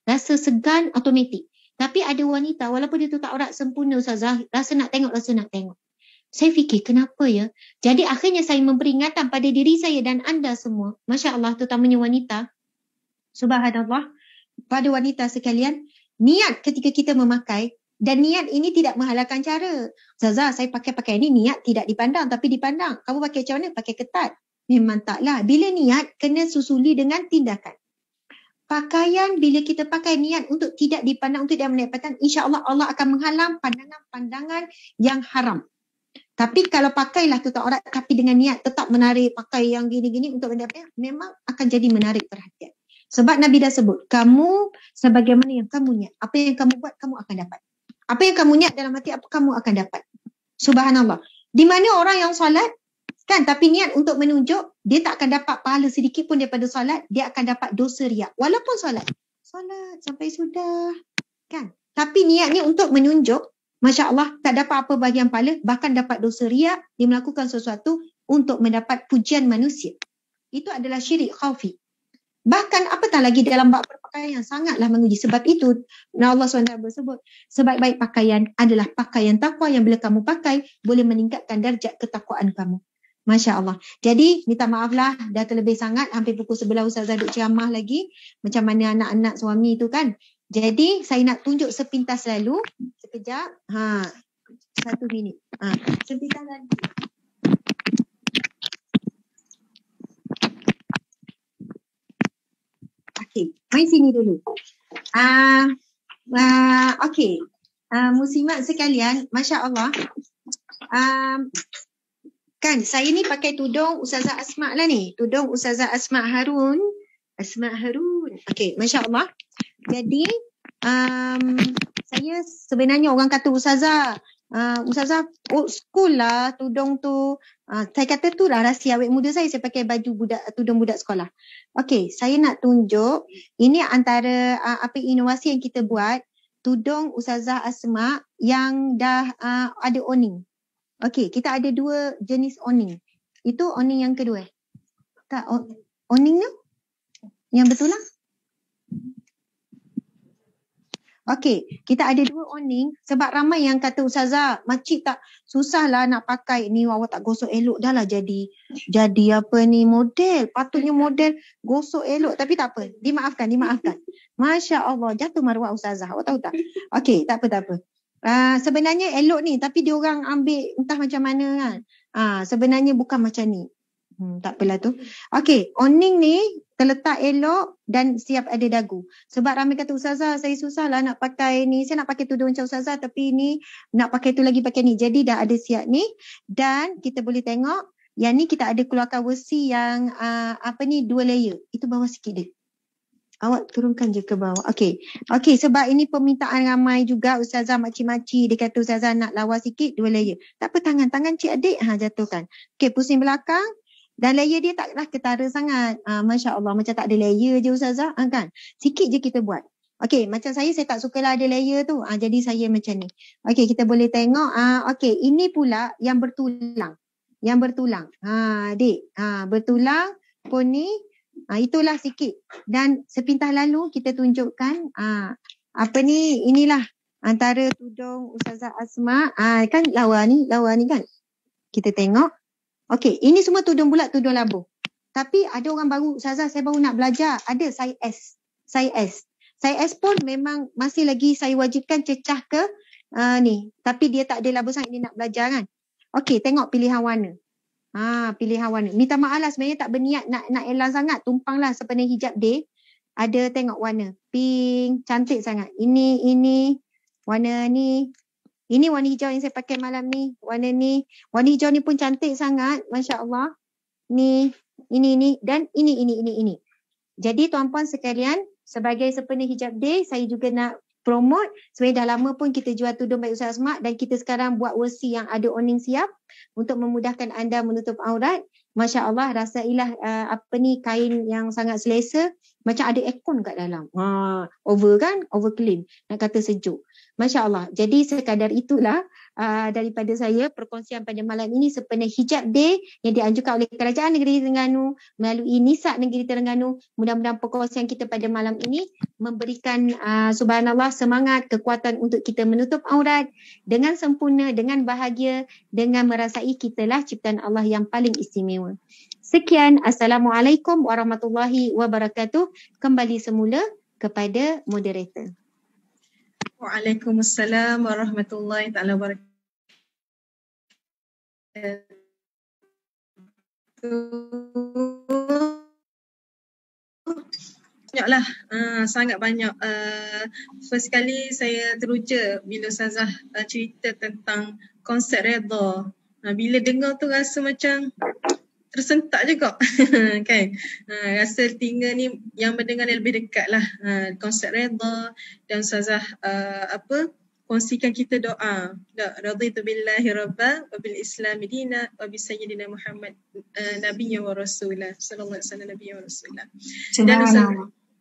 rasa segan automatik. Tapi ada wanita, walaupun dia tutup aurat sempurna, Ustazah, rasa nak tengok. Saya fikir, kenapa ya? Jadi akhirnya saya memperingatkan pada diri saya dan anda semua. Masya Allah, terutamanya wanita. Subhanallah. Pada wanita sekalian, niat ketika kita memakai, dan niat ini tidak menghalalkan cara. Ustazah, saya pakai pakaian ini, niat tidak dipandang, tapi dipandang. Kamu pakai macam mana? Pakai ketat. Memang taklah. Bila niat, kena susuli dengan tindakan. Pakaian, bila kita pakai niat untuk tidak dipandang, untuk tidak mendapatkan, insya-Allah Allah akan menghalang pandangan-pandangan yang haram. Tapi kalau pakailah tutup aurat, tapi dengan niat tetap menarik, pakai yang gini-gini untuk mendapatkan, memang akan jadi menarik perhatian. Sebab Nabi dah sebut, kamu sebagaimana yang kamu niat. Apa yang kamu buat, kamu akan dapat. Apa yang kamu niat dalam hati, apa kamu akan dapat. Subhanallah. Di mana orang yang solat, kan, tapi niat untuk menunjuk, dia tak akan dapat pahala sedikit pun daripada solat, dia akan dapat dosa riak. Walaupun solat sampai sudah, kan. Tapi niatnya untuk menunjuk, Masya Allah, tak dapat apa bahagian pahala, bahkan dapat dosa riak, dia melakukan sesuatu untuk mendapat pujian manusia. Itu adalah syirik khafi. Bahkan apatah lagi dalam bab berpakaian sangatlah menguji. Sebab itu Allah SWT bersebut, sebaik-baik pakaian adalah pakaian takwa yang bila kamu pakai boleh meningkatkan darjat ketakwaan kamu. Masya Allah. Jadi minta maaflah, dah terlebih sangat, hampir pukul 11 Ustazah duk ceramah lagi. Macam mana anak-anak suami tu kan. Jadi saya nak tunjuk sepintas lalu. Sekejap. 1 minit. Sepintas lagi. Okey, mari sini dulu. Okey. Muslimat sekalian, Masya Allah. Kan saya ni pakai tudung Ustazah Asma lah ni. Tudung Ustazah Asma Harun. Okey, Masya Allah. Jadi saya sebenarnya orang kata Ustazah old school lah tudung tu. Saya kata tu lah rahsia awet muda saya pakai baju tudung budak sekolah. Okey, saya nak tunjuk ini antara inovasi yang kita buat, tudung Ustazah Asma yang dah ada awning. Okey, kita ada 2 jenis awning. Itu awning yang kedua. Tak, awning tu? Yang betul lah. Okey, kita ada 2 awning sebab ramai yang kata Ustazah, makcik tak susahlah nak pakai ni, awak tak gosok elok dah lah jadi apa ni model. Patutnya model gosok elok tapi tak apa. Dimaafkan. Masya Allah, jatuh maruah Ustazah. Awak tahu tak? Okey, tak apa. Sebenarnya elok ni tapi dia orang ambil entah macam mana kan. Sebenarnya bukan macam ni. Tak apalah tu. Okey, Oning ni terletak elok dan siap ada dagu. Sebab ramai kata, Ustazah saya susah lah nak pakai ni. Saya nak pakai tudung macam Ustazah tapi ni nak pakai tu lagi pakai ni. Jadi dah ada siap ni dan kita boleh tengok yang ni kita ada keluarkan versi yang 2 layer. Itu bawah sikit dia. Awak turunkan je ke bawah. Okey. Okey, sebab ini permintaan ramai juga Ustazah makcik-makcik. Dia kata Ustazah nak lawa sikit 2 layer. Tak apa, tangan cik adik jatuhkan. Okey, pusing belakang. Dan layer dia taklah ketara sangat. Masya Allah, macam tak ada layer je Ustazah. Kan? Sikit je kita buat. Okey, macam saya tak sukalah ada layer tu. Jadi saya macam ni. Okey, kita boleh tengok. Okey, ini pula yang bertulang. Yang bertulang. Adik. Bertulang pun ni. Itulah sikit. Dan sepintas lalu kita tunjukkan inilah antara tudung Ustazah Asma. Kan lawa ni kan. Kita tengok. Okey, ini semua tudung bulat, tudung labuh. Tapi ada orang baru, Ustazah saya baru nak belajar. Ada size S. Size S pun memang masih lagi saya wajibkan cecah ke ni. Tapi dia tak ada labuh sangat, dia nak belajar kan. Okey, tengok pilihan warna. Pilihan warna. Minta maaf lah sebenarnya tak berniat nak elang sangat. Tumpanglah sepenuh hijab day. Ada tengok warna. Pink. Cantik sangat. Ini. Warna ni. Ini warna hijau yang saya pakai malam ni. Warna ni. Warna hijau ni pun cantik sangat. Masya Allah. Ni. Ini. Dan ini. Jadi tuan-puan sekalian. Sebagai sepenuh hijab day. Saya juga nak promote. Sebenarnya dah lama pun kita jual tudung Baik Ustaz Asma. Dan kita sekarang buat versi yang ada awning siap. Untuk memudahkan anda menutup aurat. Masya Allah, rasailah kain yang sangat selesa. Macam ada aircon kat dalam. Over kan? Overclean. Nak kata sejuk. Masya Allah. Jadi sekadar itulah daripada saya perkongsian pada malam ini sepenuh hijab day yang dianjurkan oleh Kerajaan Negeri Terengganu melalui NISAC Negeri Terengganu. Mudah-mudahan perkongsian kita pada malam ini memberikan subhanallah semangat, kekuatan untuk kita menutup aurat dengan sempurna, dengan bahagia, dengan merasai kitalah ciptaan Allah yang paling istimewa. Sekian, Assalamualaikum warahmatullahi wabarakatuh. Kembali semula kepada moderator. Waalaikumsalam warahmatullahi taala wabarakatuh. Banyaklah, sangat banyak. First kali saya teruja bila Ustazah cerita tentang konsep redha. Bila dengar tu rasa macam tersentak juga kan. Rasa telinga ni yang mendengar lebih dekat lah konsep redha. Dan Ustazah kongsikan kita doa. Raditu billahi rabba wa bil islami dina wa bi sayyidina Muhammad nabiyya wa rasulah sallallahu alaihi wasallam nabiyya wa rasulah. Dan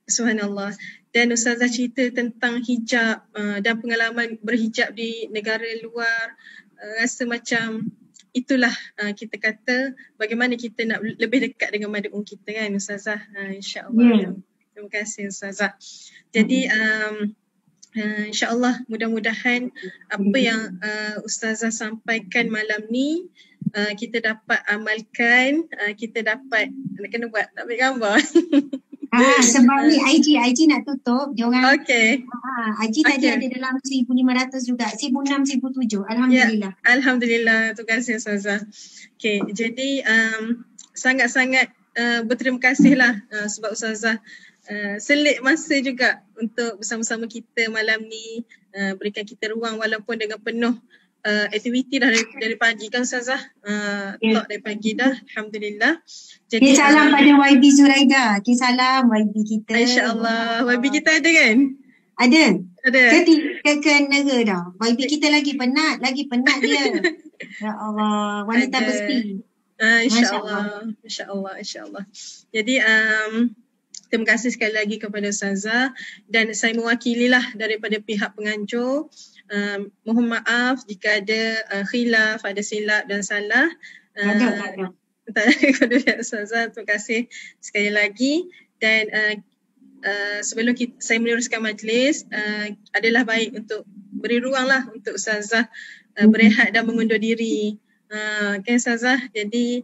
Subhanallah. Dan Ustazah cerita tentang hijab dan pengalaman berhijab di negara luar. Rasa macam itulah kita kata bagaimana kita nak lebih dekat dengan mad'un kita kan Ustazah. InsyaAllah. Terima kasih Ustazah. Jadi InsyaAllah mudah-mudahan apa yang Ustazah sampaikan malam ni kita dapat amalkan, kita dapat kena buat, nak ambil gambar. Sebab ni IG nak tutup, diorang IG tadi ada dalam 1,500 juga, 1,600, 1,700. Alhamdulillah. Ya, Alhamdulillah, terima kasih Ustazah. Okay, jadi sangat-sangat berterima kasihlah sebab Ustazah selit masa juga untuk bersama-sama kita malam ni, berikan kita ruang walaupun dengan penuh aktiviti dah dari pagi kan Ustazah. Dari pagi dah, Alhamdulillah. Jadi salam pada YB Zuraida. Salam YB kita. InsyaAllah. YB kita ada kan? Ada. Ke negara dah. YB kita lagi penat dia. Ya Allah, wanita besi. InsyaAllah. Jadi terima kasih sekali lagi kepada Ustazah dan saya mewakililah daripada pihak penganjur. Mohon maaf jika ada khilaf, ada silap dan salah. Tak ada kepada Ustazah. Terima kasih sekali lagi. Dan sebelum saya meneruskan majlis, adalah baik untuk beri ruang lah untuk Ustazah berehat dan mengundur diri. Okay Ustazah. Jadi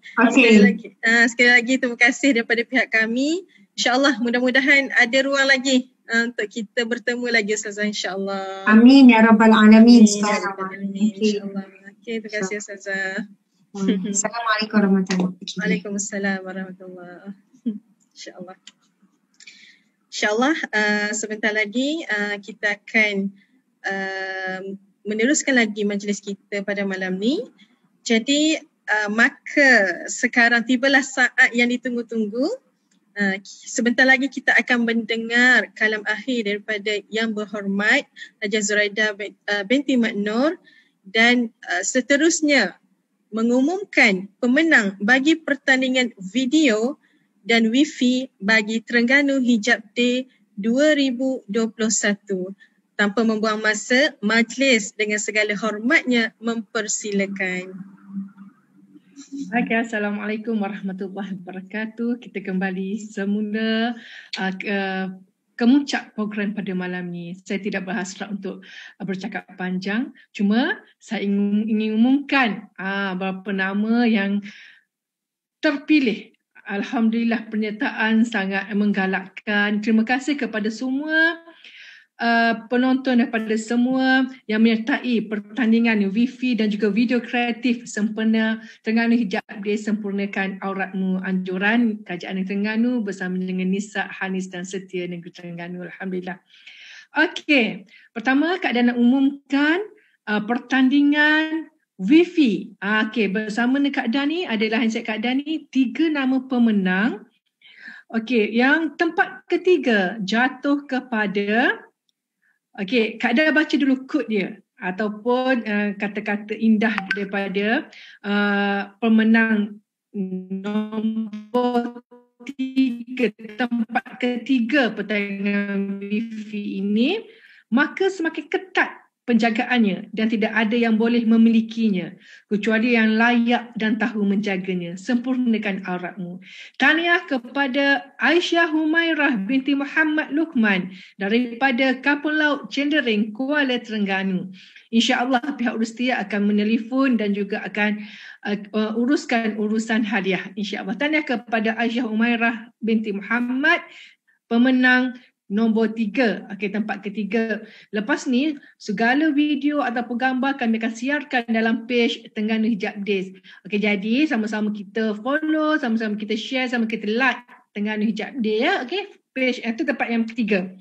sekali lagi terima kasih daripada pihak kami. InsyaAllah mudah-mudahan ada ruang lagi untuk kita bertemu lagi Ustazah insyaAllah. Amin ya Rabbal Alamin. InsyaAllah. Okay, terima kasih Ustazah. Assalamualaikum warahmatullahi wabarakatuh. Waalaikumsalam warahmatullahi. InsyaAllah. InsyaAllah sebentar lagi kita akan meneruskan lagi majlis kita pada malam ni. Jadi maka sekarang tibalah saat yang ditunggu-tunggu. Sebentar lagi kita akan mendengar kalam akhir daripada Yang Berhormat Hajiah Zuraidah binti Mak Nur dan seterusnya mengumumkan pemenang bagi pertandingan video dan wifi bagi Terengganu Hijab Day 2021. Tanpa membuang masa, majlis dengan segala hormatnya mempersilakan. Okay, Assalamualaikum warahmatullahi wabarakatuh. Kita kembali semula kemuncak program pada malam ni. Saya tidak berhasrat untuk bercakap panjang. Cuma saya ingin umumkan beberapa nama yang terpilih. Alhamdulillah, penyertaan sangat menggalakkan. Terima kasih kepada semua penonton daripada semua yang menyertai pertandingan wifi dan juga video kreatif sempena Terengganu Hijab Day Sempurnakan Auratmu, anjuran Kerajaan Terengganu bersama dengan Nisa, Hanis dan Setia Negeri Terengganu. Alhamdulillah. Okey, pertama Kak Dan nak umumkan pertandingan wifi. Okey, bersama dengan Kak Dan ni adalah handset Kak Dan ni 3 nama pemenang. Okey, yang tempat ketiga jatuh kepada, okey, Kak Dan baca dulu kod dia ataupun kata-kata indah daripada pemenang nombor 3, tempat ketiga pertandingan wifi ini, maka semakin ketat penjagaannya dan tidak ada yang boleh memilikinya kecuali yang layak dan tahu menjaganya. Sempurnakan auratmu. Tahniah kepada Aisyah Humairah binti Muhammad Luqman daripada Kapal Laut Cendering, Kuala Terengganu. InsyaAllah pihak Urustia akan menelefon dan juga akan uruskan urusan hadiah. InsyaAllah. Tahniah kepada Aisyah Humairah binti Muhammad, pemenang nombor 3, tempat ketiga. Lepas ni, segala video ataupun gambar kami akan siarkan dalam page Terengganu Hijab Days. Jadi sama-sama kita follow, sama-sama kita share, sama kita like Terengganu Hijab Day ya. Page itu tempat yang ketiga.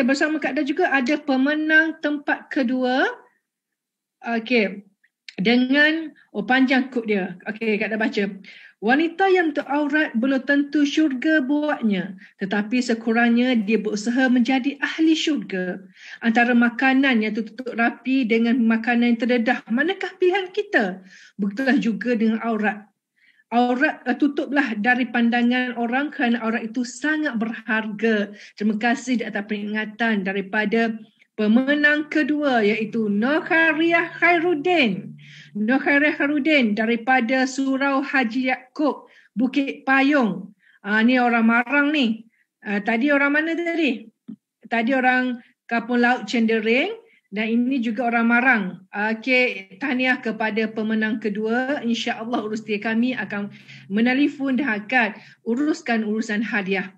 Bersama Kak Dan juga ada pemenang tempat kedua. Dengan panjang kod dia. Kak Dan baca. Wanita yang teraurat belum tentu syurga buatnya, tetapi sekurangnya dia berusaha menjadi ahli syurga. Antara makanan yang tertutup rapi dengan makanan yang terdedah, manakah pilihan kita? Begitulah juga dengan aurat. Aurat tutuplah dari pandangan orang kerana aurat itu sangat berharga. Terima kasih di atas peringatan daripada pemenang kedua iaitu Nurkhairyah Khairuddin. Nurkhairyah Khairuddin daripada Surau Haji Yaakob, Bukit Payung. Ni orang Marang ni. Tadi orang mana tadi? Tadi orang Kapal Laut Cendering dan ini juga orang Marang. Tahniah kepada pemenang kedua. InsyaAllah Urustia kami akan menelefon dan akan uruskan urusan hadiah.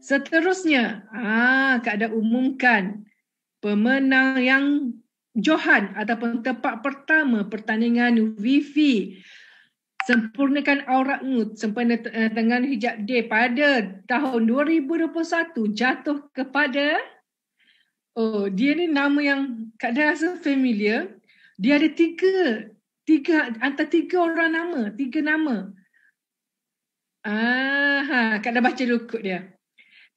Seterusnya, Kak Dan umumkan pemenang yang Johan ataupun tempat pertama pertandingan wifi Sempurnakan Auratmu sempena Terengganu Hijab Day pada tahun 2021 jatuh kepada, dia ni nama yang Kak Dan rasa familiar. Dia ada antara tiga nama. Kak Dan baca dulu kod dia.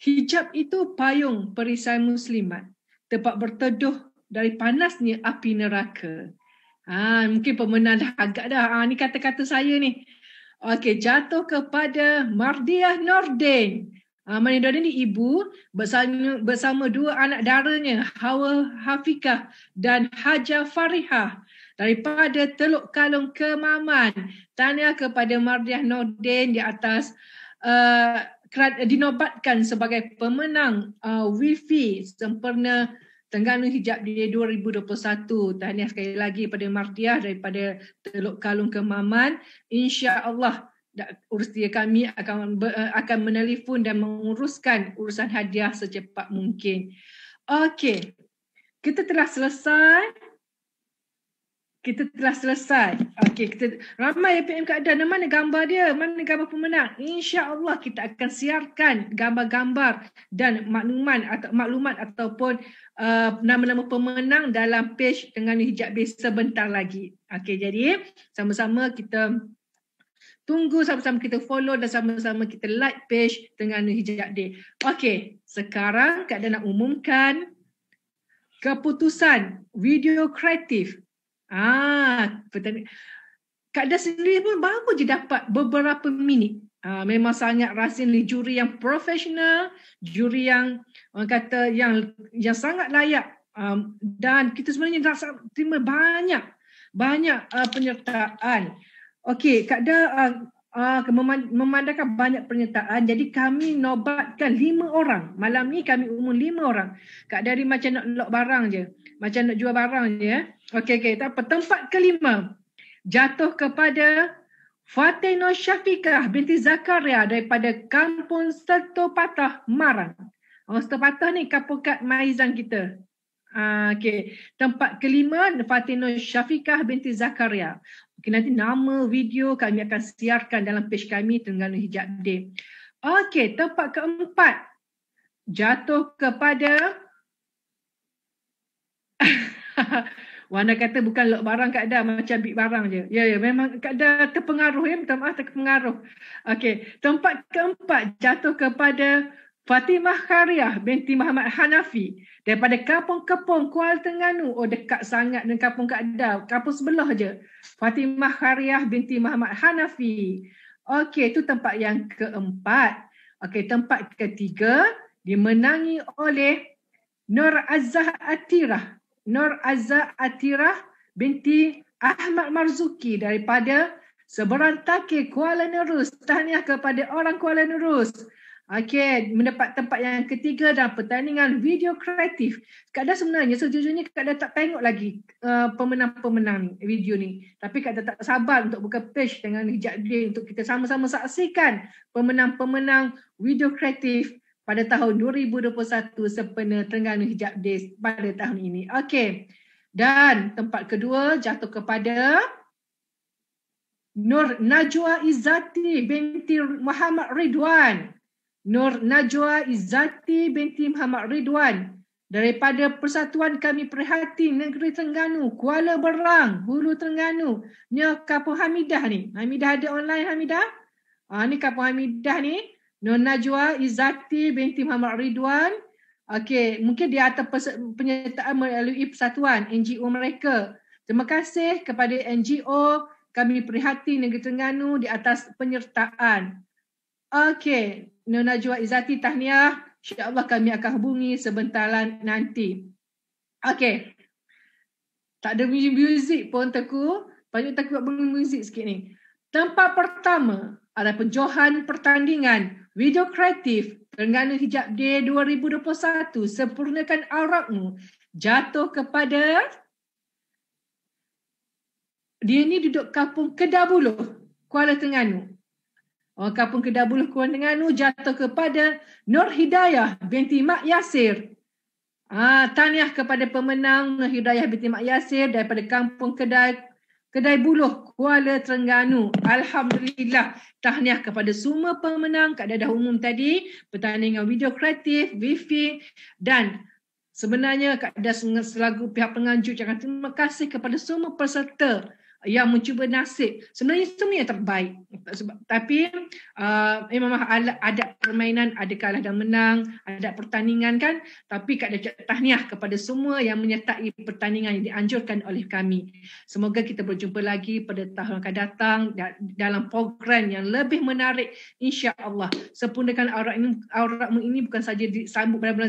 Hijab itu payung perisai muslimat, tempat berteduh dari panasnya api neraka. Mungkin pemenang dah agak dah. Ni kata-kata saya ni. Jatuh kepada Mardiah Nordin. Mardiah Nordin ni ibu bersama 2 anak daranya, Hawa Hafiqah dan Haja Farihah daripada Teluk Kalung Kemaman. Tahniah kepada Mardiah Nordin di atas dinobatkan sebagai pemenang wifi sempurna Terengganu Hijab Day 2021. Tahniah sekali lagi pada Mardiah daripada Teluk Kalung Kemaman. InsyaAllah Urustia kami akan menelefon dan menguruskan urusan hadiah secepat mungkin. Kita telah selesai kita telah selesai. Okey, kita ramai PM keadaan, mana gambar dia, mana gambar pemenang. InsyaAllah kita akan siarkan gambar-gambar dan maklumat ataupun nama-nama pemenang dalam page Terengganu Hijab Day sebentar lagi. Okey, jadi sama-sama kita tunggu, sama-sama kita follow dan sama-sama kita like page Terengganu Hijab Day. Okey, sekarang Kak Dan nak umumkan keputusan video kreatif. Kak Dan sendiri pun baru je dapat beberapa minit. Memang sangat rasa ni juri yang profesional, juri yang orang kata yang sangat layak. Dan kita sebenarnya nak terima banyak penyertaan. Okey, Kak Dan memandangkan banyak penyertaan, jadi kami nobatkan 5 orang. Malam ni kami umum 5 orang. Kak Dari macam nak lock barang je. Macam nak jual barang je. Okey. Tempat kelima jatuh kepada Fatinah Syafiqah binti Zakaria daripada Kampung Serto Patah, Marang. Serto Patah ni kampung Kak Maizan kita. Okey. Tempat kelima Fatinah Syafiqah binti Zakaria. Okay, nanti nama video kami akan siarkan dalam page kami Terengganu Hijab Day. Okey, tempat keempat jatuh kepada Wanda kata bukan lock barang Kak Da, macam big barang je. Ya, memang Kak Da terpengaruh ya, minta maaf terpengaruh. Okey, tempat keempat jatuh kepada Fatimah Khariah binti Muhammad Hanafi daripada Kampung Kepong, Kuala Terengganu. Oh, dekat sangat dengan kampung Kak Da, kampung sebelah je. Fatimah Khariah binti Muhammad Hanafi. Okey, itu tempat yang keempat. Okey, tempat ketiga dimenangi oleh Nur Azzah Atirah. Nur Azzah Atirah binti Ahmad Marzuki daripada Seberantake, Kuala Nerus. Tahniah kepada orang Kuala Nerus. Okey, mendapat tempat yang ketiga dalam pertandingan video kreatif. Kak Dan sebenarnya sejujurnya Kak Dan tak tengok lagi pemenang-pemenang ni, video ni. Tapi Kak Dan tak sabar untuk buka page dengan Hijab Day untuk kita sama-sama saksikan pemenang-pemenang video kreatif pada tahun 2021 sempena Terengganu Hijab Day pada tahun ini. Okey. Dan tempat kedua jatuh kepada Nur Najwa Izzati binti Muhammad Ridwan. Nur Najwa Izzati binti Muhammad Ridwan daripada Persatuan Kami Prihatin Negeri Terengganu, Kuala Berang, Hulu Terengganu. Ni Kampung Hamidah ni. Hamidah ada online Hamidah? Ni Kampung Hamidah ni. Nur Najwa Izzati binti Muhammad Ridwan. Okey, mungkin dia atas penyertaan melalui persatuan NGO mereka. Terima kasih kepada NGO Kami Prihatin Negeri Terengganu di atas penyertaan. Okey, Nur Najwa Izzati tahniah. InsyaAllah kami akan hubungi sebentar nanti. Okey. Tak ada muzik pun Teku. Banyak Teku buat muzik sikit ni. Tempat pertama adalah penjohan pertandingan video kreatif Terengganu Hijab Day 2021. Sempurnakan auratmu. Jatuh kepada dia ni duduk Kampung Kedabuluh, Kuala Terengganu. Kampung Kedabuluh, Kuala Terengganu jatuh kepada Nur Hidayah binti Mak Yasir. Tahniah kepada pemenang Nur Hidayah binti Mak Yasir daripada Kampung Kedai Buluh, Kuala Terengganu. Alhamdulillah. Tahniah kepada semua pemenang. Kak dah umum tadi, pertandingan video kreatif, wifi dan sebenarnya Kak dah selaku pihak penganjur cakap terima kasih kepada semua peserta yang mencuba nasib. Sebenarnya semua yang terbaik. Tapi memang ada permainan, ada kalah dan menang, ada pertandingan kan. Tapi Kak Dah tahniah kepada semua yang menyertai pertandingan yang dianjurkan oleh kami. Semoga kita berjumpa lagi pada tahun akan datang dalam program yang lebih menarik, insya-Allah. Sempurnakan auratmu ini bukan saja disambut pada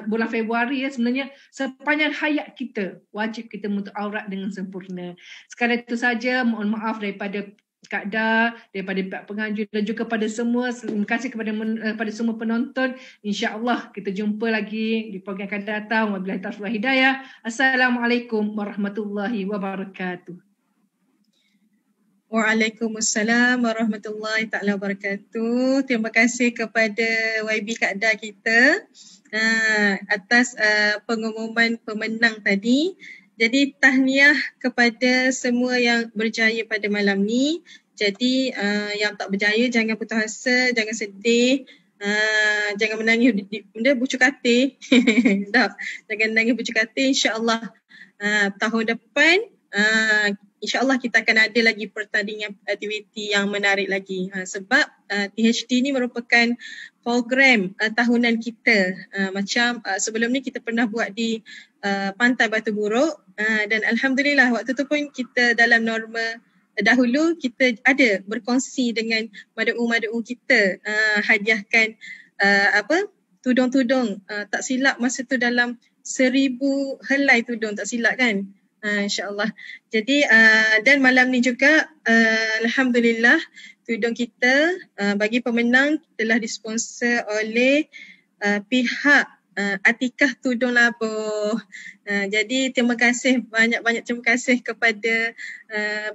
bulan Februari ya, sebenarnya sepanjang hayat kita wajib kita menutup aurat dengan sempurna. Sekadar itu saja, mohon maaf daripada Kak Da, daripada pihak penganjur dan juga kepada semua. Terima kasih kepada semua penonton. InsyaAllah kita jumpa lagi di program akan datang. Wabillahi taufiq wal hidayah. Assalamualaikum warahmatullahi wabarakatuh. Waalaikumsalam warahmatullahi taala wabarakatuh. Terima kasih kepada YB Kak Da kita atas pengumuman pemenang tadi. Jadi tahniah kepada semua yang berjaya pada malam ni. Jadi yang tak berjaya jangan putus asa, jangan sedih, jangan menangis benda bucu katil. Jangan menangis bucu katil. InsyaAllah tahun depan InsyaAllah kita akan ada lagi pertandingan aktiviti yang menarik lagi. Sebab THD ni merupakan program tahunan kita. Macam sebelum ni kita pernah buat di Pantai Batu Buruk dan Alhamdulillah waktu tu pun kita dalam norma dahulu kita ada berkongsi dengan madu-madu kita hadiahkan tudung-tudung tak silap masa tu dalam 1000 helai tudung tak silap kan. InsyaAllah. Jadi dan malam ni juga Alhamdulillah tudung kita bagi pemenang telah disponsor oleh pihak Atikah Tudung Labuh. Jadi terima kasih, banyak-banyak terima kasih kepada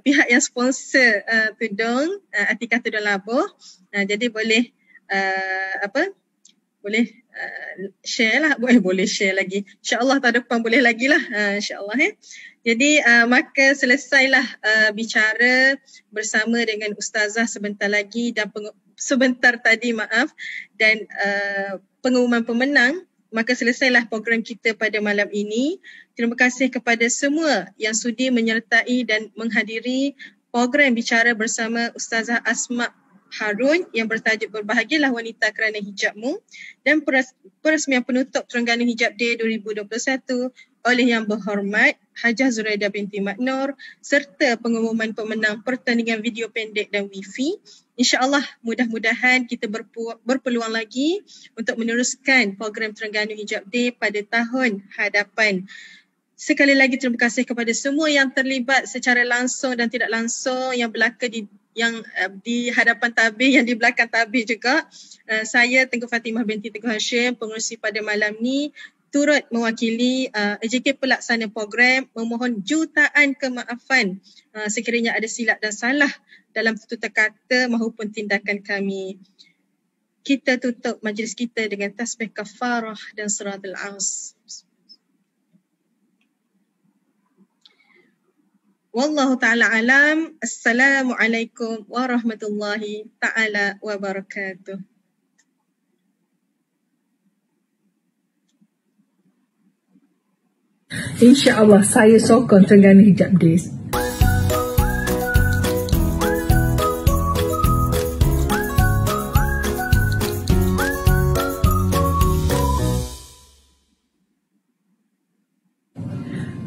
pihak yang sponsor tudung Atikah Tudung Labuh. Jadi boleh boleh share lah, boleh share lagi. InsyaAllah tahun depan boleh lagi lah. InsyaAllah Jadi maka selesailah bicara bersama dengan Ustazah sebentar lagi dan sebentar tadi dan pengumuman pemenang. Maka selesailah program kita pada malam ini. Terima kasih kepada semua yang sudi menyertai dan menghadiri program bicara bersama Ustazah Asma Harun yang bertajuk Berbahagialah Wanita Kerana Hijabmu dan peresmian penutup Terengganu Hijab Day 2021 oleh Yang Berhormat Hajah Zuraidah binti Mat Nur serta pengumuman pemenang pertandingan video pendek dan wifi. InsyaAllah mudah-mudahan kita berpeluang lagi untuk meneruskan program Terengganu Hijab Day pada tahun hadapan. Sekali lagi terima kasih kepada semua yang terlibat secara langsung dan tidak langsung yang belaka di hadapan tabir, yang di belakang tabir juga. Saya Tengku Fatimah binti Tengku Hashim, pengerusi pada malam ni, turut mewakili AJK pelaksana program memohon jutaan kemaafan sekiranya ada silap dan salah dalam tutur kata maupun tindakan kami. Kita tutup majlis kita dengan tasbih kafarah dan suratul As. Wallahu ta'ala alam. Assalamualaikum warahmatullahi ta'ala wabarakatuh. InsyaAllah saya sokong Terengganu Hijab Days.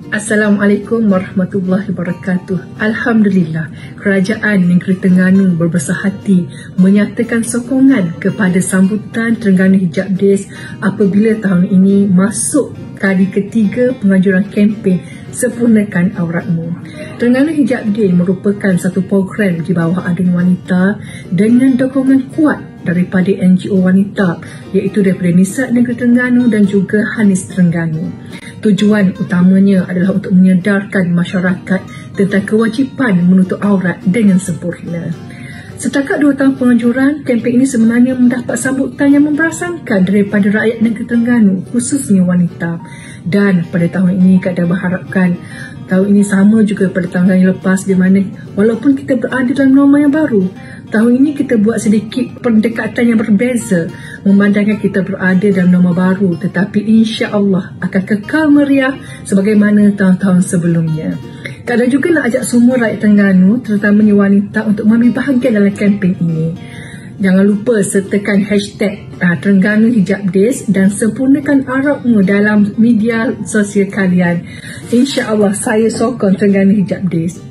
Assalamualaikum warahmatullahi wabarakatuh. Alhamdulillah, Kerajaan Negeri Terengganu berbesar hati menyatakan sokongan kepada sambutan Terengganu Hijab Days apabila tahun ini masuk kali ketiga penganjuran kempen Sempurnakan Auratmu. Terengganu Hijab Day merupakan satu program di bawah Adun Wanita dengan dukungan kuat daripada NGO wanita iaitu daripada Nisa Negeri Terengganu dan juga Hanis Terengganu. Tujuan utamanya adalah untuk menyedarkan masyarakat tentang kewajipan menutup aurat dengan sempurna. Setakat 2 tahun penganjuran, kempen ini sebenarnya mendapat sambutan yang memberasakan daripada rakyat negeri Terengganu, khususnya wanita. Dan pada tahun ini, Kak Dah berharapkan tahun ini sama juga pada tahun yang lepas, di mana walaupun kita berada dalam norma yang baru, tahun ini kita buat sedikit pendekatan yang berbeza, memandangkan kita berada dalam norma baru, tetapi insya-Allah akan kekal meriah sebagaimana tahun-tahun sebelumnya. Kak Dah juga nak ajak semua rakyat Terengganu, terutamanya wanita, untuk mengambil bahagian dalam kempen ini. Jangan lupa sertakan hashtag Terengganu Hijab Days dan sempurnakan auratmu dalam media sosial kalian. InsyaAllah saya sokong Terengganu Hijab Days.